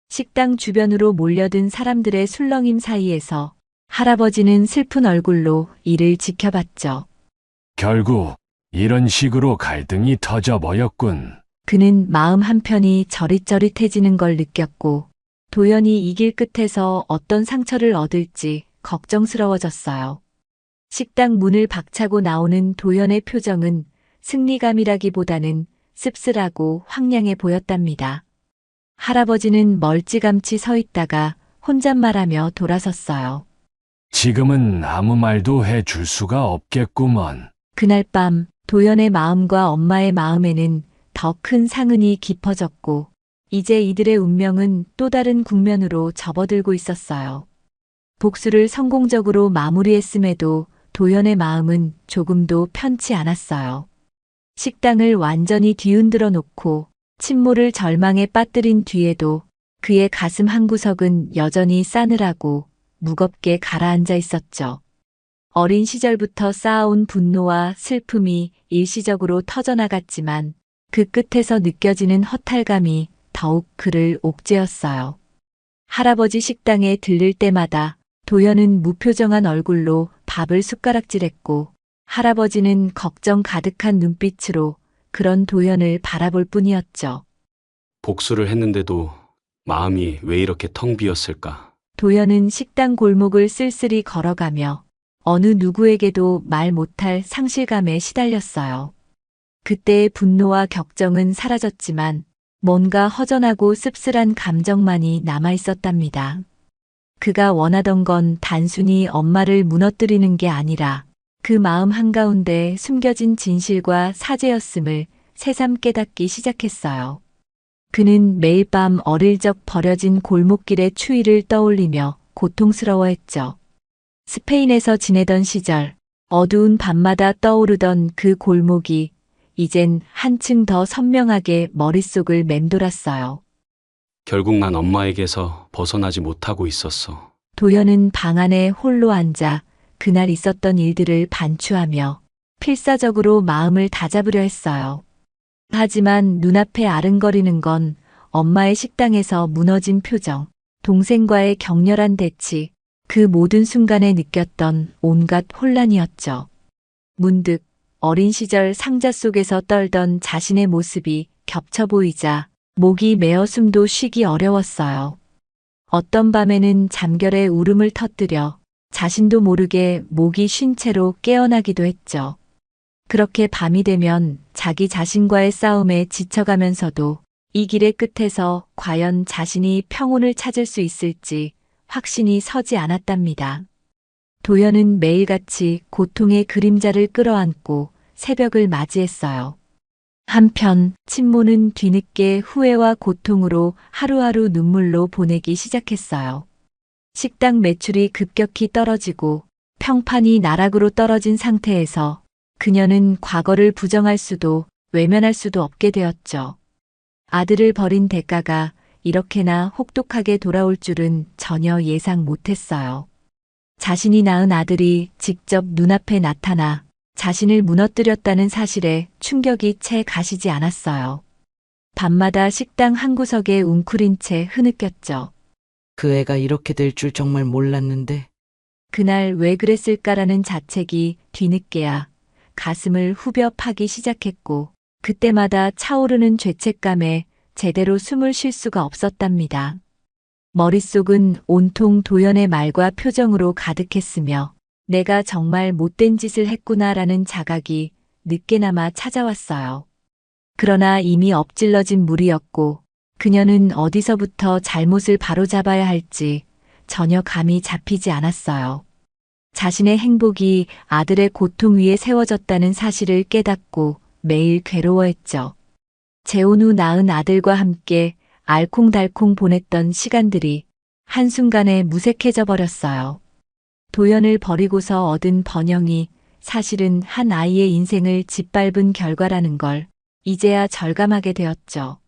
식당 주변으로 몰려든 사람들의 술렁임 사이에서 할아버지는 슬픈 얼굴로 이를 지켜봤죠. 결국 이런 식으로 갈등이 터져버렸군. 그는 마음 한편이 저릿저릿해지는 걸 느꼈고 도연이 이길 끝에서 어떤 상처를 얻을지 걱정스러워졌어요. 식당 문을 박차고 나오는 도연의 표정은 승리감이라기보다는 씁쓸하고 황량해 보였답니다. 할아버지는 멀찌감치 서 있다가 혼잣말하며 돌아섰어요. 지금은 아무 말도 해줄 수가 없겠구먼. 그날 밤 도연의 마음과 엄마의 마음에는 더 큰 상흔이 깊어졌고 이제 이들의 운명은 또 다른 국면으로 접어들고 있었어요. 복수를 성공적으로 마무리했음에도 도연의 마음은 조금도 편치 않았어요. 식당을 완전히 뒤흔들어 놓고 친모를 절망에 빠뜨린 뒤에도 그의 가슴 한구석은 여전히 싸늘하고 무겁게 가라앉아 있었죠. 어린 시절부터 쌓아온 분노와 슬픔이 일시적으로 터져나갔지만 그 끝에서 느껴지는 허탈감이 더욱 그를 옥죄었어요. 할아버지 식당에 들를 때마다 도연은 무표정한 얼굴로 밥을 숟가락질했고 할아버지는 걱정 가득한 눈빛으로 그런 도연을 바라볼 뿐이었죠. 복수를 했는데도 마음이 왜 이렇게 텅 비었을까? 도연은 식당 골목을 쓸쓸히 걸어가며 어느 누구에게도 말 못할 상실감에 시달렸어요. 그때의 분노와 격정은 사라졌지만 뭔가 허전하고 씁쓸한 감정만이 남아 있었답니다. 그가 원하던 건 단순히 엄마를 무너뜨리는 게 아니라 그 마음 한가운데 숨겨진 진실과 사죄였음을 새삼 깨닫기 시작했어요. 그는 매일 밤 어릴 적 버려진 골목길의 추위를 떠올리며 고통스러워했죠. 스페인에서 지내던 시절, 어두운 밤마다 떠오르던 그 골목이 이젠 한층 더 선명하게 머릿속을 맴돌았어요. 결국 난 엄마에게서 벗어나지 못하고 있었어. 도연은 방 안에 홀로 앉아 그날 있었던 일들을 반추하며 필사적으로 마음을 다잡으려 했어요. 하지만 눈앞에 아른거리는 건 엄마의 식당에서 무너진 표정, 동생과의 격렬한 대치, 그 모든 순간에 느꼈던 온갖 혼란이었죠. 문득 어린 시절 상자 속에서 떨던 자신의 모습이 겹쳐 보이자 목이 메어 숨도 쉬기 어려웠어요. 어떤 밤에는 잠결에 울음을 터뜨려 자신도 모르게 목이 쉰 채로 깨어나기도 했죠. 그렇게 밤이 되면 자기 자신과의 싸움에 지쳐가면서도 이 길의 끝에서 과연 자신이 평온을 찾을 수 있을지 확신이 서지 않았답니다. 도연은 매일같이 고통의 그림자를 끌어안고 새벽을 맞이했어요. 한편 친모는 뒤늦게 후회와 고통으로 하루하루 눈물로 보내기 시작했어요. 식당 매출이 급격히 떨어지고 평판이 나락으로 떨어진 상태에서 그녀는 과거를 부정할 수도 외면할 수도 없게 되었죠. 아들을 버린 대가가 이렇게나 혹독하게 돌아올 줄은 전혀 예상 못했어요. 자신이 낳은 아들이 직접 눈앞에 나타나 자신을 무너뜨렸다는 사실에 충격이 채 가시지 않았어요. 밤마다 식당 한 구석에 웅크린 채 흐느꼈죠. 그 애가 이렇게 될 줄 정말 몰랐는데. 그날 왜 그랬을까라는 자책이 뒤늦게야 가슴을 후벼 파기 시작했고 그때마다 차오르는 죄책감에 제대로 숨을 쉴 수가 없었답니다. 머릿속은 온통 도연의 말과 표정으로 가득했으며 내가 정말 못된 짓을 했구나라는 자각이 늦게나마 찾아왔어요. 그러나 이미 엎질러진 물이었고 그녀는 어디서부터 잘못을 바로잡아야 할지 전혀 감이 잡히지 않았어요. 자신의 행복이 아들의 고통 위에 세워졌다는 사실을 깨닫고 매일 괴로워했죠. 재혼 후 낳은 아들과 함께 알콩달콩 보냈던 시간들이 한순간에 무색해져 버렸어요. 도연을 버리고서 얻은 번영이 사실은 한 아이의 인생을 짓밟은 결과라는 걸 이제야 절감하게 되었죠.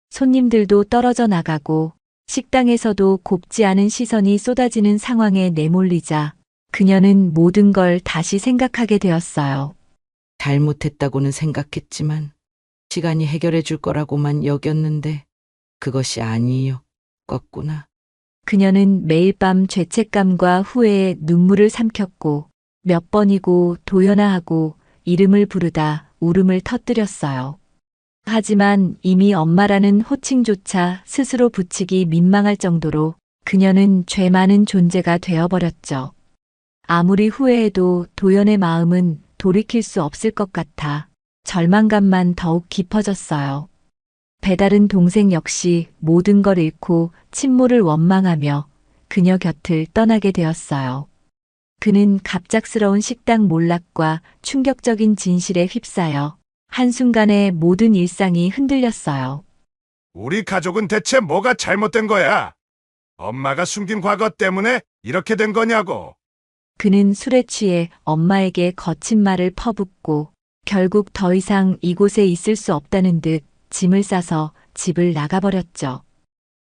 손님들도 떨어져 나가고 식당에서도 곱지 않은 시선이 쏟아지는 상황에 내몰리자 그녀는 모든 걸 다시 생각하게 되었어요. 잘못했다고는 생각했지만 시간이 해결해 줄 거라고만 여겼는데 그것이 아니었구나. 그녀는 매일 밤 죄책감과 후회에 눈물을 삼켰고 몇 번이고 도연아 하고 이름을 부르다 울음을 터뜨렸어요. 하지만 이미 엄마라는 호칭조차 스스로 붙이기 민망할 정도로 그녀는 죄 많은 존재가 되어버렸죠. 아무리 후회해도 도연의 마음은 돌이킬 수 없을 것 같아 절망감만 더욱 깊어졌어요. 배다른 동생 역시 모든 걸 잃고 친모를 원망하며 그녀 곁을 떠나게 되었어요. 그는 갑작스러운 식당 몰락과 충격적인 진실에 휩싸여 한순간에 모든 일상이 흔들렸어요. 우리 가족은 대체 뭐가 잘못된 거야? 엄마가 숨긴 과거 때문에 이렇게 된 거냐고. 그는 술에 취해 엄마에게 거친 말을 퍼붓고 결국 더 이상 이곳에 있을 수 없다는 듯 짐을 싸서 집을 나가버렸죠.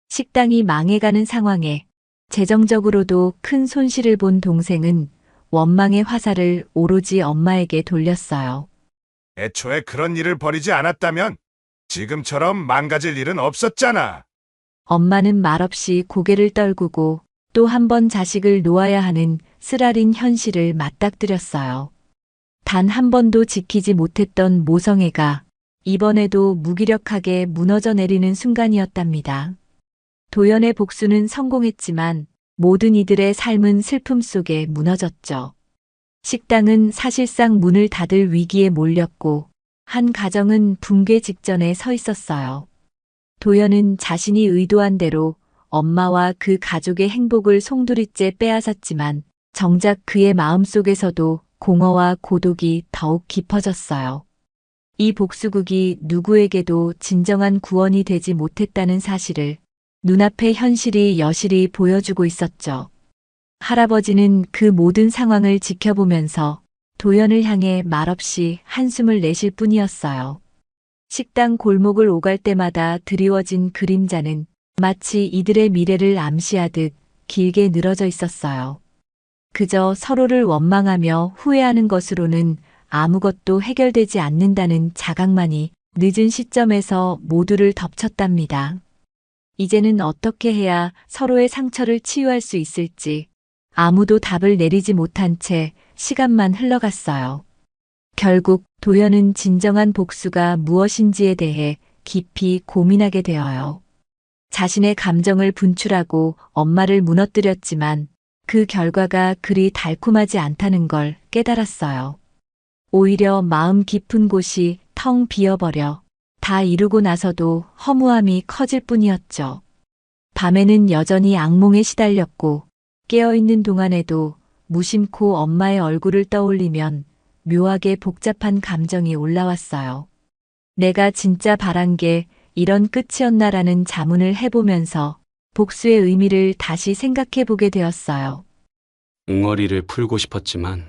식당이 망해가는 상황에 재정적으로도 큰 손실을 본 동생은 원망의 화살을 오로지 엄마에게 돌렸어요. 애초에 그런 일을 벌이지 않았다면 지금처럼 망가질 일은 없었잖아. 엄마는 말없이 고개를 떨구고 또 한 번 자식을 놓아야 하는 쓰라린 현실을 맞닥뜨렸어요. 단 한 번도 지키지 못했던 모성애가 이번에도 무기력하게 무너져 내리는 순간이었답니다. 도연의 복수는 성공했지만 모든 이들의 삶은 슬픔 속에 무너졌죠. 식당은 사실상 문을 닫을 위기에 몰렸고 한 가정은 붕괴 직전에 서 있었어요. 도연은 자신이 의도한 대로 엄마와 그 가족의 행복을 송두리째 빼앗았지만 정작 그의 마음속에서도 공허와 고독이 더욱 깊어졌어요. 이 복수극이 누구에게도 진정한 구원이 되지 못했다는 사실을 눈앞의 현실이 여실히 보여주고 있었죠. 할아버지는 그 모든 상황을 지켜보면서 도연을 향해 말없이 한숨을 내쉴 뿐이었어요. 식당 골목을 오갈 때마다 드리워진 그림자는 마치 이들의 미래를 암시하듯 길게 늘어져 있었어요. 그저 서로를 원망하며 후회하는 것으로는 아무것도 해결되지 않는다는 자각만이 늦은 시점에서 모두를 덮쳤답니다. 이제는 어떻게 해야 서로의 상처를 치유할 수 있을지 아무도 답을 내리지 못한 채 시간만 흘러갔어요. 결국 도연은 진정한 복수가 무엇인지에 대해 깊이 고민하게 되어요. 자신의 감정을 분출하고 엄마를 무너뜨렸지만 그 결과가 그리 달콤하지 않다는 걸 깨달았어요. 오히려 마음 깊은 곳이 텅 비어버려 다 이루고 나서도 허무함이 커질 뿐이었죠. 밤에는 여전히 악몽에 시달렸고 깨어있는 동안에도 무심코 엄마의 얼굴을 떠올리면 묘하게 복잡한 감정이 올라왔어요. 내가 진짜 바란 게 이런 끝이었나라는 자문을 해보면서 복수의 의미를 다시 생각해보게 되었어요. 응어리를 풀고 싶었지만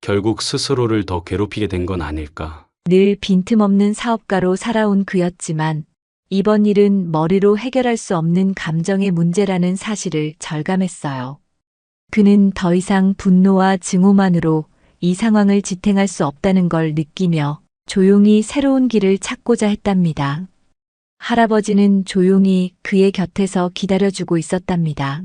결국 스스로를 더 괴롭히게 된 건 아닐까. 늘 빈틈없는 사업가로 살아온 그였지만 이번 일은 머리로 해결할 수 없는 감정의 문제라는 사실을 절감했어요. 그는 더 이상 분노와 증오만으로 이 상황을 지탱할 수 없다는 걸 느끼며 조용히 새로운 길을 찾고자 했답니다. 할아버지는 조용히 그의 곁에서 기다려주고 있었답니다.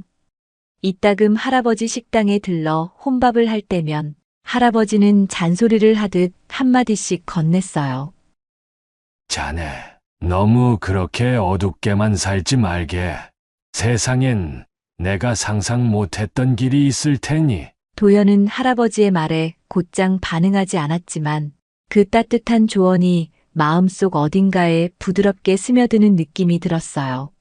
이따금 할아버지 식당에 들러 혼밥을 할 때면 할아버지는 잔소리를 하듯 한마디씩 건넸어요. 자네, 너무 그렇게 어둡게만 살지 말게. 세상엔 내가 상상 못했던 길이 있을 테니. 도연은 할아버지의 말에 곧장 반응하지 않았지만 그 따뜻한 조언이 마음속 어딘가에 부드럽게 스며드는 느낌이 들었어요.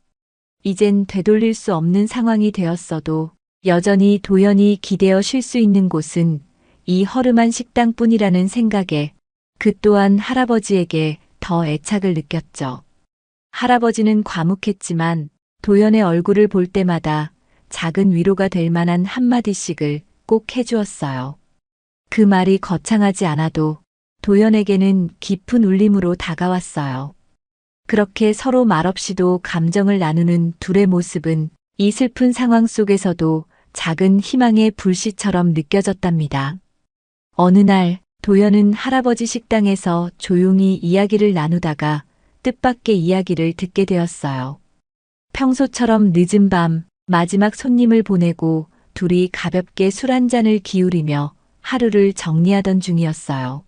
이젠 되돌릴 수 없는 상황이 되었어도 여전히 도연이 기대어 쉴 수 있는 곳은 이 허름한 식당뿐이라는 생각에 그 또한 할아버지에게 더 애착을 느꼈죠. 할아버지는 과묵했지만 도연의 얼굴을 볼 때마다 작은 위로가 될 만한 한마디씩을 꼭 해주었어요. 그 말이 거창하지 않아도 도연에게는 깊은 울림으로 다가왔어요. 그렇게 서로 말없이도 감정을 나누는 둘의 모습은 이 슬픈 상황 속에서도 작은 희망의 불씨처럼 느껴졌답니다. 어느 날 도연은 할아버지 식당에서 조용히 이야기를 나누다가 뜻밖의 이야기를 듣게 되었어요. 평소처럼 늦은 밤 마지막 손님을 보내고 둘이 가볍게 술 한 잔을 기울이며 하루를 정리하던 중이었어요.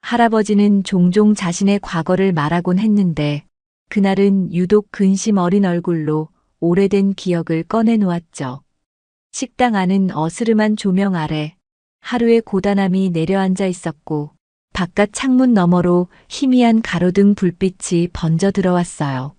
할아버지는 종종 자신의 과거를 말하곤 했는데 그날은 유독 근심 어린 얼굴로 오래된 기억을 꺼내놓았죠. 식당 안은 어스름한 조명 아래 하루의 고단함이 내려앉아 있었고 바깥 창문 너머로 희미한 가로등 불빛이 번져 들어왔어요.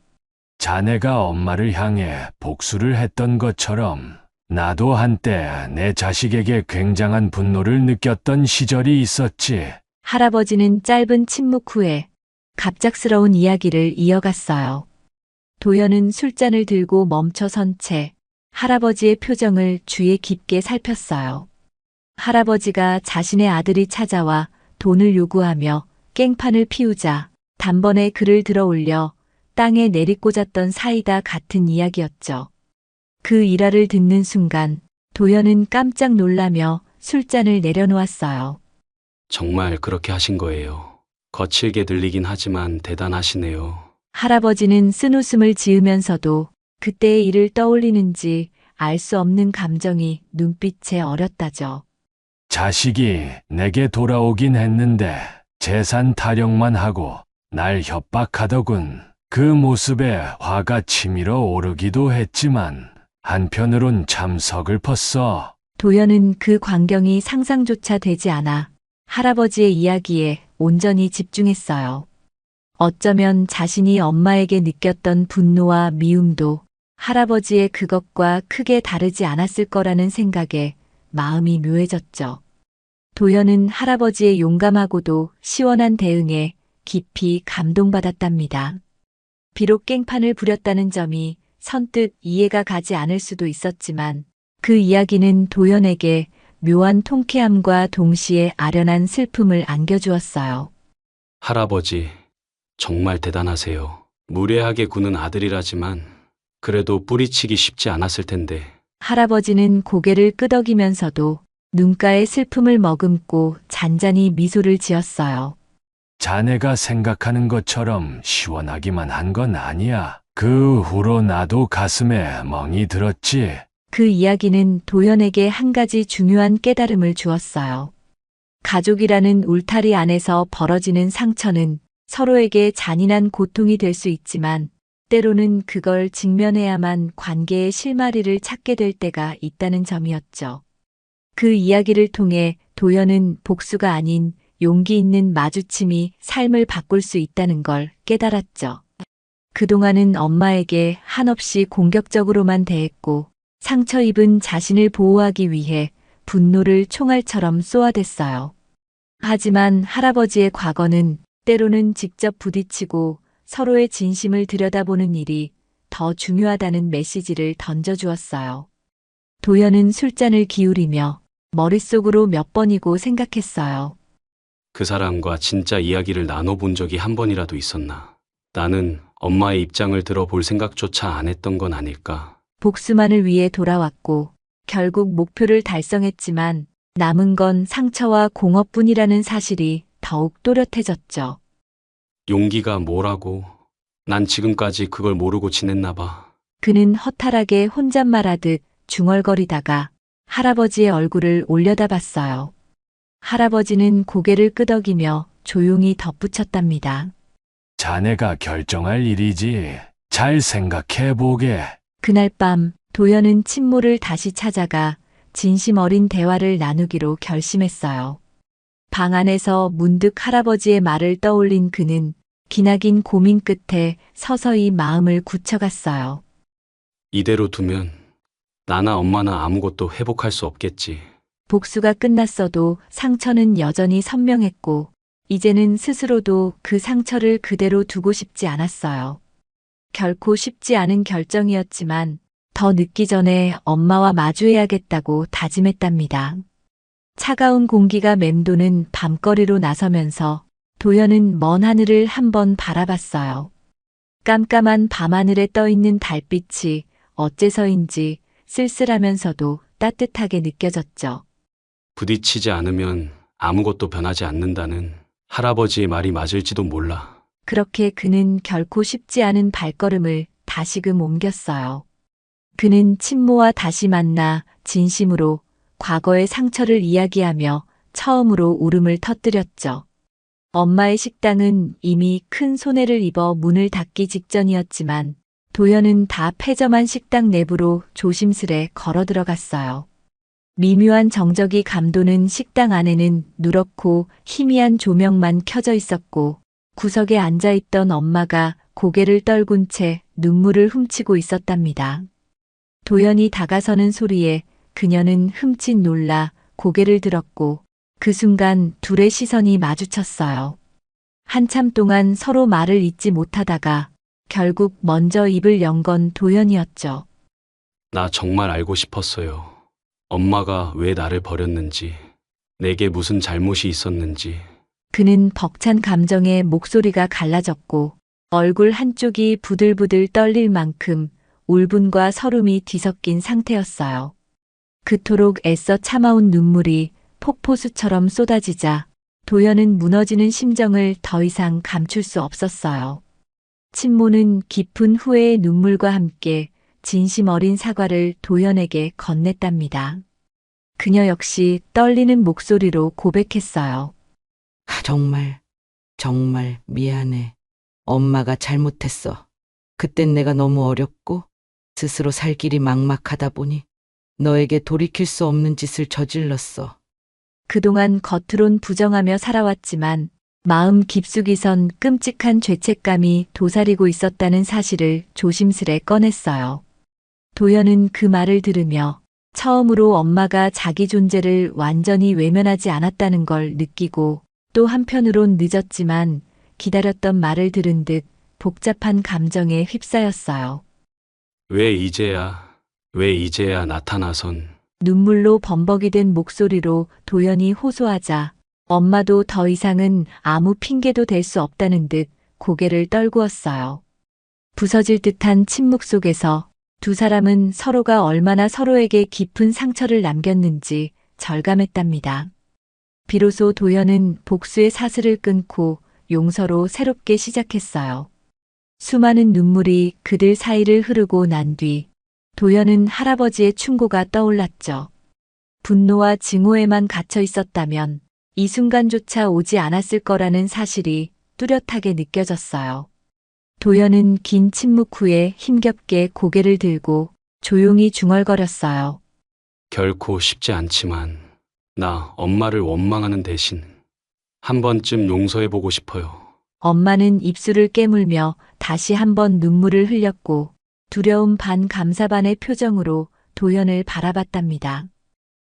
자네가 엄마를 향해 복수를 했던 것처럼 나도 한때 내 자식에게 굉장한 분노를 느꼈던 시절이 있었지. 할아버지는 짧은 침묵 후에 갑작스러운 이야기를 이어갔어요. 도연은 술잔을 들고 멈춰선 채 할아버지의 표정을 주의 깊게 살폈어요. 할아버지가 자신의 아들이 찾아와 돈을 요구하며 깽판을 피우자 단번에 그를 들어 올려 땅에 내리꽂았던 사이다 같은 이야기였죠. 그 일화를 듣는 순간 도연은 깜짝 놀라며 술잔을 내려놓았어요. 정말 그렇게 하신 거예요. 거칠게 들리긴 하지만 대단하시네요. 할아버지는 쓴웃음을 지으면서도 그때의 일을 떠올리는지 알 수 없는 감정이 눈빛에 어렸다죠. 자식이 내게 돌아오긴 했는데 재산 타령만 하고 날 협박하더군. 그 모습에 화가 치밀어 오르기도 했지만 한편으론 참 서글펐어. 도연은 그 광경이 상상조차 되지 않아 할아버지의 이야기에 온전히 집중했어요. 어쩌면 자신이 엄마에게 느꼈던 분노와 미움도 할아버지의 그것과 크게 다르지 않았을 거라는 생각에 마음이 묘해졌죠. 도연은 할아버지의 용감하고도 시원한 대응에 깊이 감동받았답니다. 비록 깽판을 부렸다는 점이 선뜻 이해가 가지 않을 수도 있었지만 그 이야기는 도연에게 묘한 통쾌함과 동시에 아련한 슬픔을 안겨주었어요. 할아버지, 정말 대단하세요. 무례하게 구는 아들이라지만 그래도 뿌리치기 쉽지 않았을 텐데. 할아버지는 고개를 끄덕이면서도 눈가에 슬픔을 머금고 잔잔히 미소를 지었어요. 자네가 생각하는 것처럼 시원하기만 한 건 아니야. 그 후로 나도 가슴에 멍이 들었지. 그 이야기는 도연에게 한 가지 중요한 깨달음을 주었어요. 가족이라는 울타리 안에서 벌어지는 상처는 서로에게 잔인한 고통이 될 수 있지만 때로는 그걸 직면해야만 관계의 실마리를 찾게 될 때가 있다는 점이었죠. 그 이야기를 통해 도연은 복수가 아닌 용기 있는 마주침이 삶을 바꿀 수 있다는 걸 깨달았죠. 그동안은 엄마에게 한없이 공격적으로만 대했고 상처 입은 자신을 보호하기 위해 분노를 총알처럼 쏘아댔어요. 하지만 할아버지의 과거는 때로는 직접 부딪히고 서로의 진심을 들여다보는 일이 더 중요하다는 메시지를 던져주었어요. 도연은 술잔을 기울이며 머릿속으로 몇 번이고 생각했어요. 그 사람과 진짜 이야기를 나눠본 적이 한 번이라도 있었나? 나는 엄마의 입장을 들어볼 생각조차 안 했던 건 아닐까? 복수만을 위해 돌아왔고 결국 목표를 달성했지만 남은 건 상처와 공허뿐이라는 사실이 더욱 또렷해졌죠. 용기가 뭐라고? 난 지금까지 그걸 모르고 지냈나 봐. 그는 허탈하게 혼잣말하듯 중얼거리다가 할아버지의 얼굴을 올려다봤어요. 할아버지는 고개를 끄덕이며 조용히 덧붙였답니다. 자네가 결정할 일이지. 잘 생각해 보게. 그날 밤 도연은 친모를 다시 찾아가 진심 어린 대화를 나누기로 결심했어요. 방 안에서 문득 할아버지의 말을 떠올린 그는 기나긴 고민 끝에 서서히 마음을 굳혀갔어요. 이대로 두면 나나 엄마나 아무것도 회복할 수 없겠지. 복수가 끝났어도 상처는 여전히 선명했고 이제는 스스로도 그 상처를 그대로 두고 싶지 않았어요. 결코 쉽지 않은 결정이었지만 더 늦기 전에 엄마와 마주해야겠다고 다짐했답니다. 차가운 공기가 맴도는 밤거리로 나서면서 도연은 먼 하늘을 한번 바라봤어요. 깜깜한 밤하늘에 떠있는 달빛이 어째서인지 쓸쓸하면서도 따뜻하게 느껴졌죠. 부딪히지 않으면 아무것도 변하지 않는다는 할아버지의 말이 맞을지도 몰라. 그렇게 그는 결코 쉽지 않은 발걸음을 다시금 옮겼어요. 그는 친모와 다시 만나 진심으로 과거의 상처를 이야기하며 처음으로 울음을 터뜨렸죠. 엄마의 식당은 이미 큰 손해를 입어 문을 닫기 직전이었지만 도연은 다 폐점한 식당 내부로 조심스레 걸어 들어갔어요. 미묘한 정적이 감도는 식당 안에는 누렇고 희미한 조명만 켜져 있었고 구석에 앉아있던 엄마가 고개를 떨군 채 눈물을 훔치고 있었답니다. 도연이 다가서는 소리에 그녀는 흠칫 놀라 고개를 들었고 그 순간 둘의 시선이 마주쳤어요. 한참 동안 서로 말을 잇지 못하다가 결국 먼저 입을 연 건 도연이었죠. 나 정말 알고 싶었어요. 엄마가 왜 나를 버렸는지, 내게 무슨 잘못이 있었는지. 그는 벅찬 감정에 목소리가 갈라졌고 얼굴 한쪽이 부들부들 떨릴 만큼 울분과 서름이 뒤섞인 상태였어요. 그토록 애써 참아온 눈물이 폭포수처럼 쏟아지자 도연은 무너지는 심정을 더 이상 감출 수 없었어요. 친모는 깊은 후회의 눈물과 함께 진심 어린 사과를 도연에게 건넸답니다. 그녀 역시 떨리는 목소리로 고백했어요. 정말 미안해. 엄마가 잘못했어. 그땐 내가 너무 어렸고 스스로 살 길이 막막하다 보니 너에게 돌이킬 수 없는 짓을 저질렀어. 그동안 겉으론 부정하며 살아왔지만 마음 깊숙이선 끔찍한 죄책감이 도사리고 있었다는 사실을 조심스레 꺼냈어요. 도연은 그 말을 들으며 처음으로 엄마가 자기 존재를 완전히 외면하지 않았다는 걸 느끼고 또 한편으론 늦었지만 기다렸던 말을 들은 듯 복잡한 감정에 휩싸였어요. 왜 이제야 나타나선. 눈물로 범벅이 된 목소리로 도연이 호소하자 엄마도 더 이상은 아무 핑계도 댈 수 없다는 듯 고개를 떨구었어요. 부서질 듯한 침묵 속에서 두 사람은 서로가 얼마나 서로에게 깊은 상처를 남겼는지 절감했답니다. 비로소 도연은 복수의 사슬을 끊고 용서로 새롭게 시작했어요. 수많은 눈물이 그들 사이를 흐르고 난 뒤 도연은 할아버지의 충고가 떠올랐죠. 분노와 증오에만 갇혀 있었다면 이 순간조차 오지 않았을 거라는 사실이 뚜렷하게 느껴졌어요. 도연은 긴 침묵 후에 힘겹게 고개를 들고 조용히 중얼거렸어요. 결코 쉽지 않지만 나 엄마를 원망하는 대신 한 번쯤 용서해보고 싶어요. 엄마는 입술을 깨물며 다시 한번 눈물을 흘렸고 두려움 반 감사 반의 표정으로 도연을 바라봤답니다.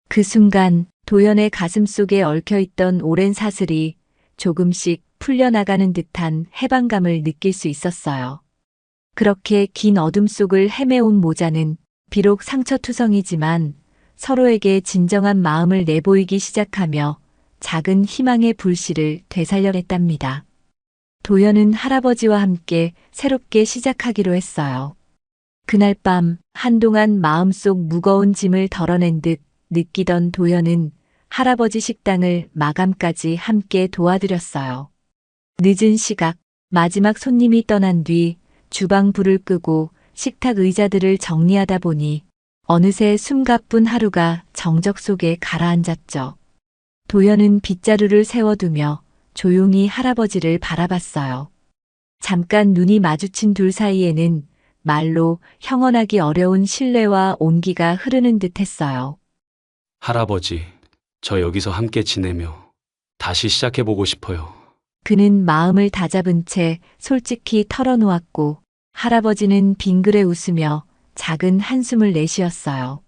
그 순간 도연의 가슴 속에 얽혀있던 오랜 사슬이 조금씩 풀려나가는 듯한 해방감을 느낄 수 있었어요. 그렇게 긴 어둠 속을 헤매온 모자는 비록 상처투성이지만 서로에게 진정한 마음을 내보이기 시작하며 작은 희망의 불씨를 되살려냈답니다. 도연은 할아버지와 함께 새롭게 시작하기로 했어요. 그날 밤 한동안 마음속 무거운 짐을 덜어낸 듯 느끼던 도연은 할아버지 식당을 마감까지 함께 도와드렸어요. 늦은 시각 마지막 손님이 떠난 뒤 주방 불을 끄고 식탁 의자들을 정리하다 보니 어느새 숨가쁜 하루가 정적 속에 가라앉았죠. 도연은 빗자루를 세워두며 조용히 할아버지를 바라봤어요. 잠깐 눈이 마주친 둘 사이에는 말로 형언하기 어려운 신뢰와 온기가 흐르는 듯 했어요. 할아버지, 저 여기서 함께 지내며 다시 시작해보고 싶어요. 그는 마음을 다잡은 채 솔직히 털어놓았고 할아버지는 빙그레 웃으며 작은 한숨을 내쉬었어요.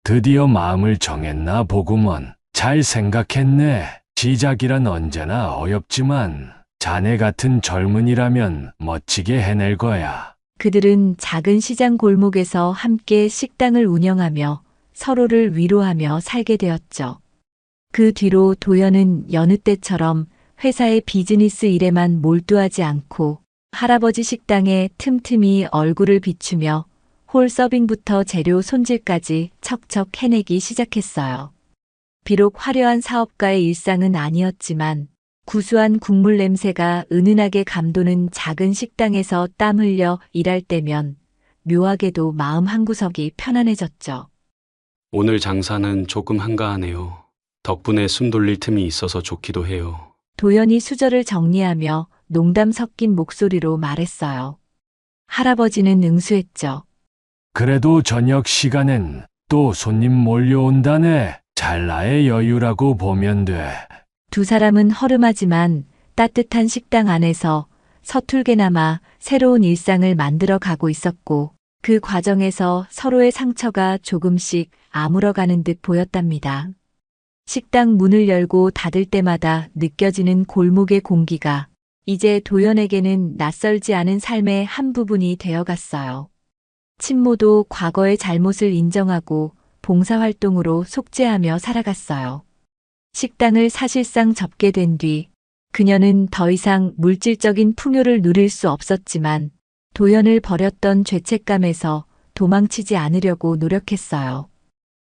드디어 마음을 정했나 보구먼. 잘 생각했네. 시작이란 언제나 어렵지만 자네 같은 젊은이라면 멋지게 해낼 거야. 그들은 작은 시장 골목에서 함께 식당을 운영하며 서로를 위로하며 살게 되었죠. 그 뒤로 도연은 여느 때처럼 회사의 비즈니스 일에만 몰두하지 않고 할아버지 식당에 틈틈이 얼굴을 비추며 홀 서빙부터 재료 손질까지 척척 해내기 시작했어요. 비록 화려한 사업가의 일상은 아니었지만 구수한 국물 냄새가 은은하게 감도는 작은 식당에서 땀 흘려 일할 때면 묘하게도 마음 한구석이 편안해졌죠. 오늘 장사는 조금 한가하네요. 덕분에 숨 돌릴 틈이 있어서 좋기도 해요. 도연이 수저를 정리하며 농담 섞인 목소리로 말했어요. 할아버지는 응수했죠. 그래도 저녁 시간엔 또 손님 몰려온다네. 찰나의 여유라고 보면 돼. 두 사람은 허름하지만 따뜻한 식당 안에서 서툴게나마 새로운 일상을 만들어 가고 있었고 그 과정에서 서로의 상처가 조금씩 아물어가는 듯 보였답니다. 식당 문을 열고 닫을 때마다 느껴지는 골목의 공기가 이제 도연에게는 낯설지 않은 삶의 한 부분이 되어갔어요. 친모도 과거의 잘못을 인정하고 봉사활동으로 속죄하며 살아갔어요. 식당을 사실상 접게 된 뒤 그녀는 더 이상 물질적인 풍요를 누릴 수 없었지만 도연을 버렸던 죄책감에서 도망치지 않으려고 노력했어요.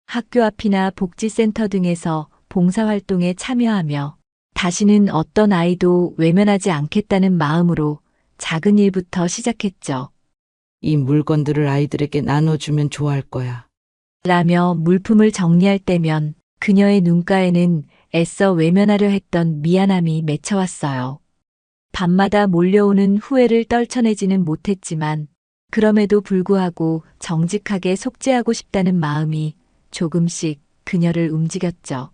학교 앞이나 복지센터 등에서 봉사활동에 참여하며 다시는 어떤 아이도 외면하지 않겠다는 마음으로 작은 일부터 시작했죠. 이 물건들을 아이들에게 나눠주면 좋아할 거야. 라며 물품을 정리할 때면 그녀의 눈가에는 애써 외면하려 했던 미안함이 맺혀왔어요. 밤마다 몰려오는 후회를 떨쳐내지는 못했지만 그럼에도 불구하고 정직하게 속죄하고 싶다는 마음이 조금씩 그녀를 움직였죠.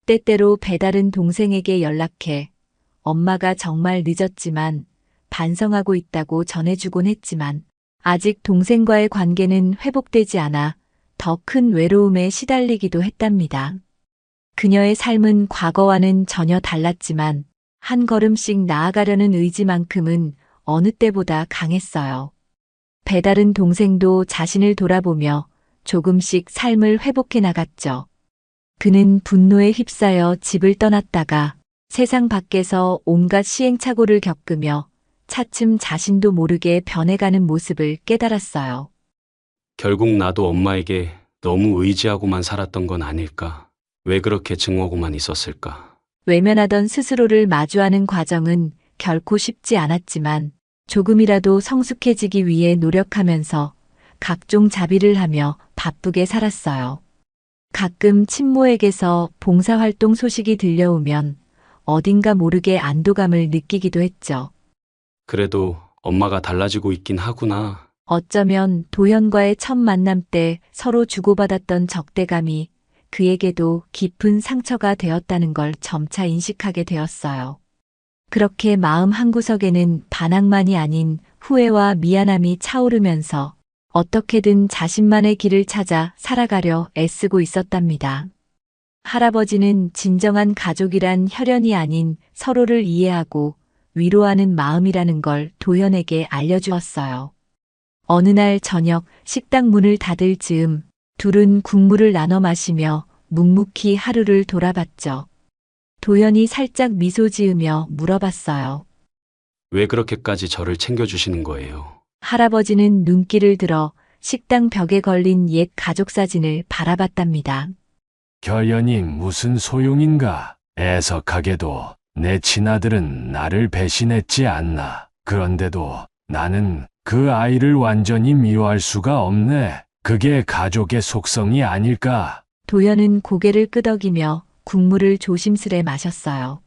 때때로 배다른 동생에게 연락해 엄마가 정말 늦었지만 반성하고 있다고 전해주곤 했지만 아직 동생과의 관계는 회복되지 않아 더 큰 외로움에 시달리기도 했답니다. 그녀의 삶은 과거와는 전혀 달랐지만 한 걸음씩 나아가려는 의지만큼은 어느 때보다 강했어요. 배다른 동생도 자신을 돌아보며 조금씩 삶을 회복해 나갔죠. 그는 분노에 휩싸여 집을 떠났다가 세상 밖에서 온갖 시행착오를 겪으며 차츰 자신도 모르게 변해가는 모습을 깨달았어요. 결국 나도 엄마에게 너무 의지하고만 살았던 건 아닐까? 왜 그렇게 증오하고만 있었을까? 외면하던 스스로를 마주하는 과정은 결코 쉽지 않았지만 조금이라도 성숙해지기 위해 노력하면서 각종 자비를 하며 바쁘게 살았어요. 가끔 친모에게서 봉사활동 소식이 들려오면 어딘가 모르게 안도감을 느끼기도 했죠. 그래도 엄마가 달라지고 있긴 하구나. 어쩌면 도현과의 첫 만남 때 서로 주고받았던 적대감이 그에게도 깊은 상처가 되었다는 걸 점차 인식하게 되었어요. 그렇게 마음 한구석에는 반항만이 아닌 후회와 미안함이 차오르면서 어떻게든 자신만의 길을 찾아 살아가려 애쓰고 있었답니다. 할아버지는 진정한 가족이란 혈연이 아닌 서로를 이해하고 위로하는 마음이라는 걸 도현에게 알려주었어요. 어느 날 저녁 식당 문을 닫을 즈음 둘은 국물을 나눠 마시며 묵묵히 하루를 돌아봤죠. 도현이 살짝 미소 지으며 물어봤어요. 왜 그렇게까지 저를 챙겨주시는 거예요? 할아버지는 눈길을 들어 식당 벽에 걸린 옛 가족 사진을 바라봤답니다. 결연이 무슨 소용인가? 애석하게도 내 친아들은 나를 배신했지 않나. 그런데도 나는 그 아이를 완전히 미워할 수가 없네. 그게 가족의 속성이 아닐까? 도현은 고개를 끄덕이며 국물을 조심스레 마셨어요.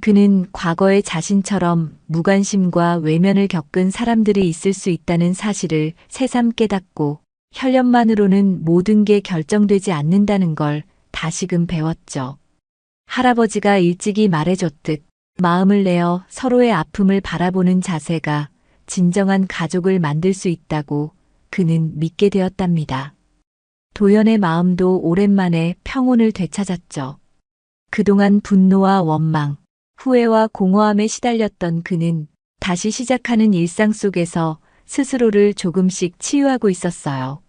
그는 과거의 자신처럼 무관심과 외면을 겪은 사람들이 있을 수 있다는 사실을 새삼 깨닫고 혈연만으로는 모든 게 결정되지 않는다는 걸 다시금 배웠죠. 할아버지가 일찍이 말해줬듯 마음을 내어 서로의 아픔을 바라보는 자세가 진정한 가족을 만들 수 있다고 그는 믿게 되었답니다. 도연의 마음도 오랜만에 평온을 되찾았죠. 그동안 분노와 원망, 후회와 공허함에 시달렸던 그는 다시 시작하는 일상 속에서 스스로를 조금씩 치유하고 있었어요.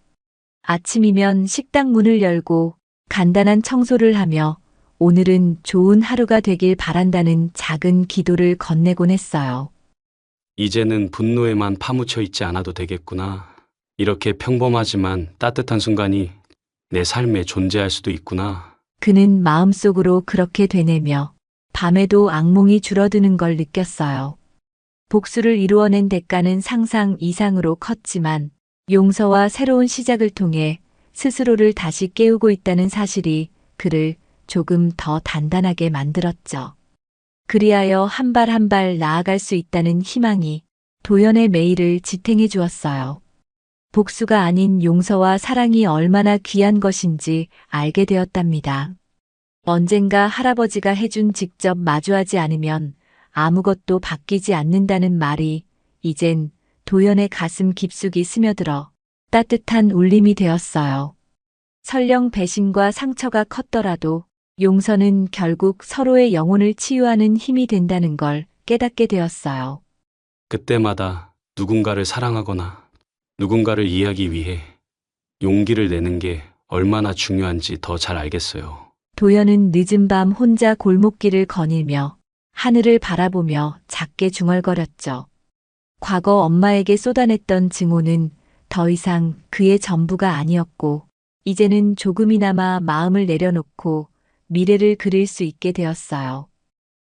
아침이면 식당 문을 열고 간단한 청소를 하며 오늘은 좋은 하루가 되길 바란다는 작은 기도를 건네곤 했어요. 이제는 분노에만 파묻혀 있지 않아도 되겠구나. 이렇게 평범하지만 따뜻한 순간이 내 삶에 존재할 수도 있구나. 그는 마음속으로 그렇게 되뇌며 밤에도 악몽이 줄어드는 걸 느꼈어요. 복수를 이루어낸 대가는 상상 이상으로 컸지만 용서와 새로운 시작을 통해 스스로를 다시 깨우고 있다는 사실이 그를 조금 더 단단하게 만들었죠. 그리하여 한 발 한 발 나아갈 수 있다는 희망이 도연의 매일을 지탱해 주었어요. 복수가 아닌 용서와 사랑이 얼마나 귀한 것인지 알게 되었답니다. 언젠가 할아버지가 해준 직접 마주하지 않으면 아무것도 바뀌지 않는다는 말이 이젠 도연의 가슴 깊숙이 스며들어 따뜻한 울림이 되었어요. 설령 배신과 상처가 컸더라도 용서는 결국 서로의 영혼을 치유하는 힘이 된다는 걸 깨닫게 되었어요. 그때마다 누군가를 사랑하거나 누군가를 이해하기 위해 용기를 내는 게 얼마나 중요한지 더 잘 알겠어요. 도연은 늦은 밤 혼자 골목길을 거닐며 하늘을 바라보며 작게 중얼거렸죠. 과거 엄마에게 쏟아냈던 증오는 더 이상 그의 전부가 아니었고 이제는 조금이나마 마음을 내려놓고 미래를 그릴 수 있게 되었어요.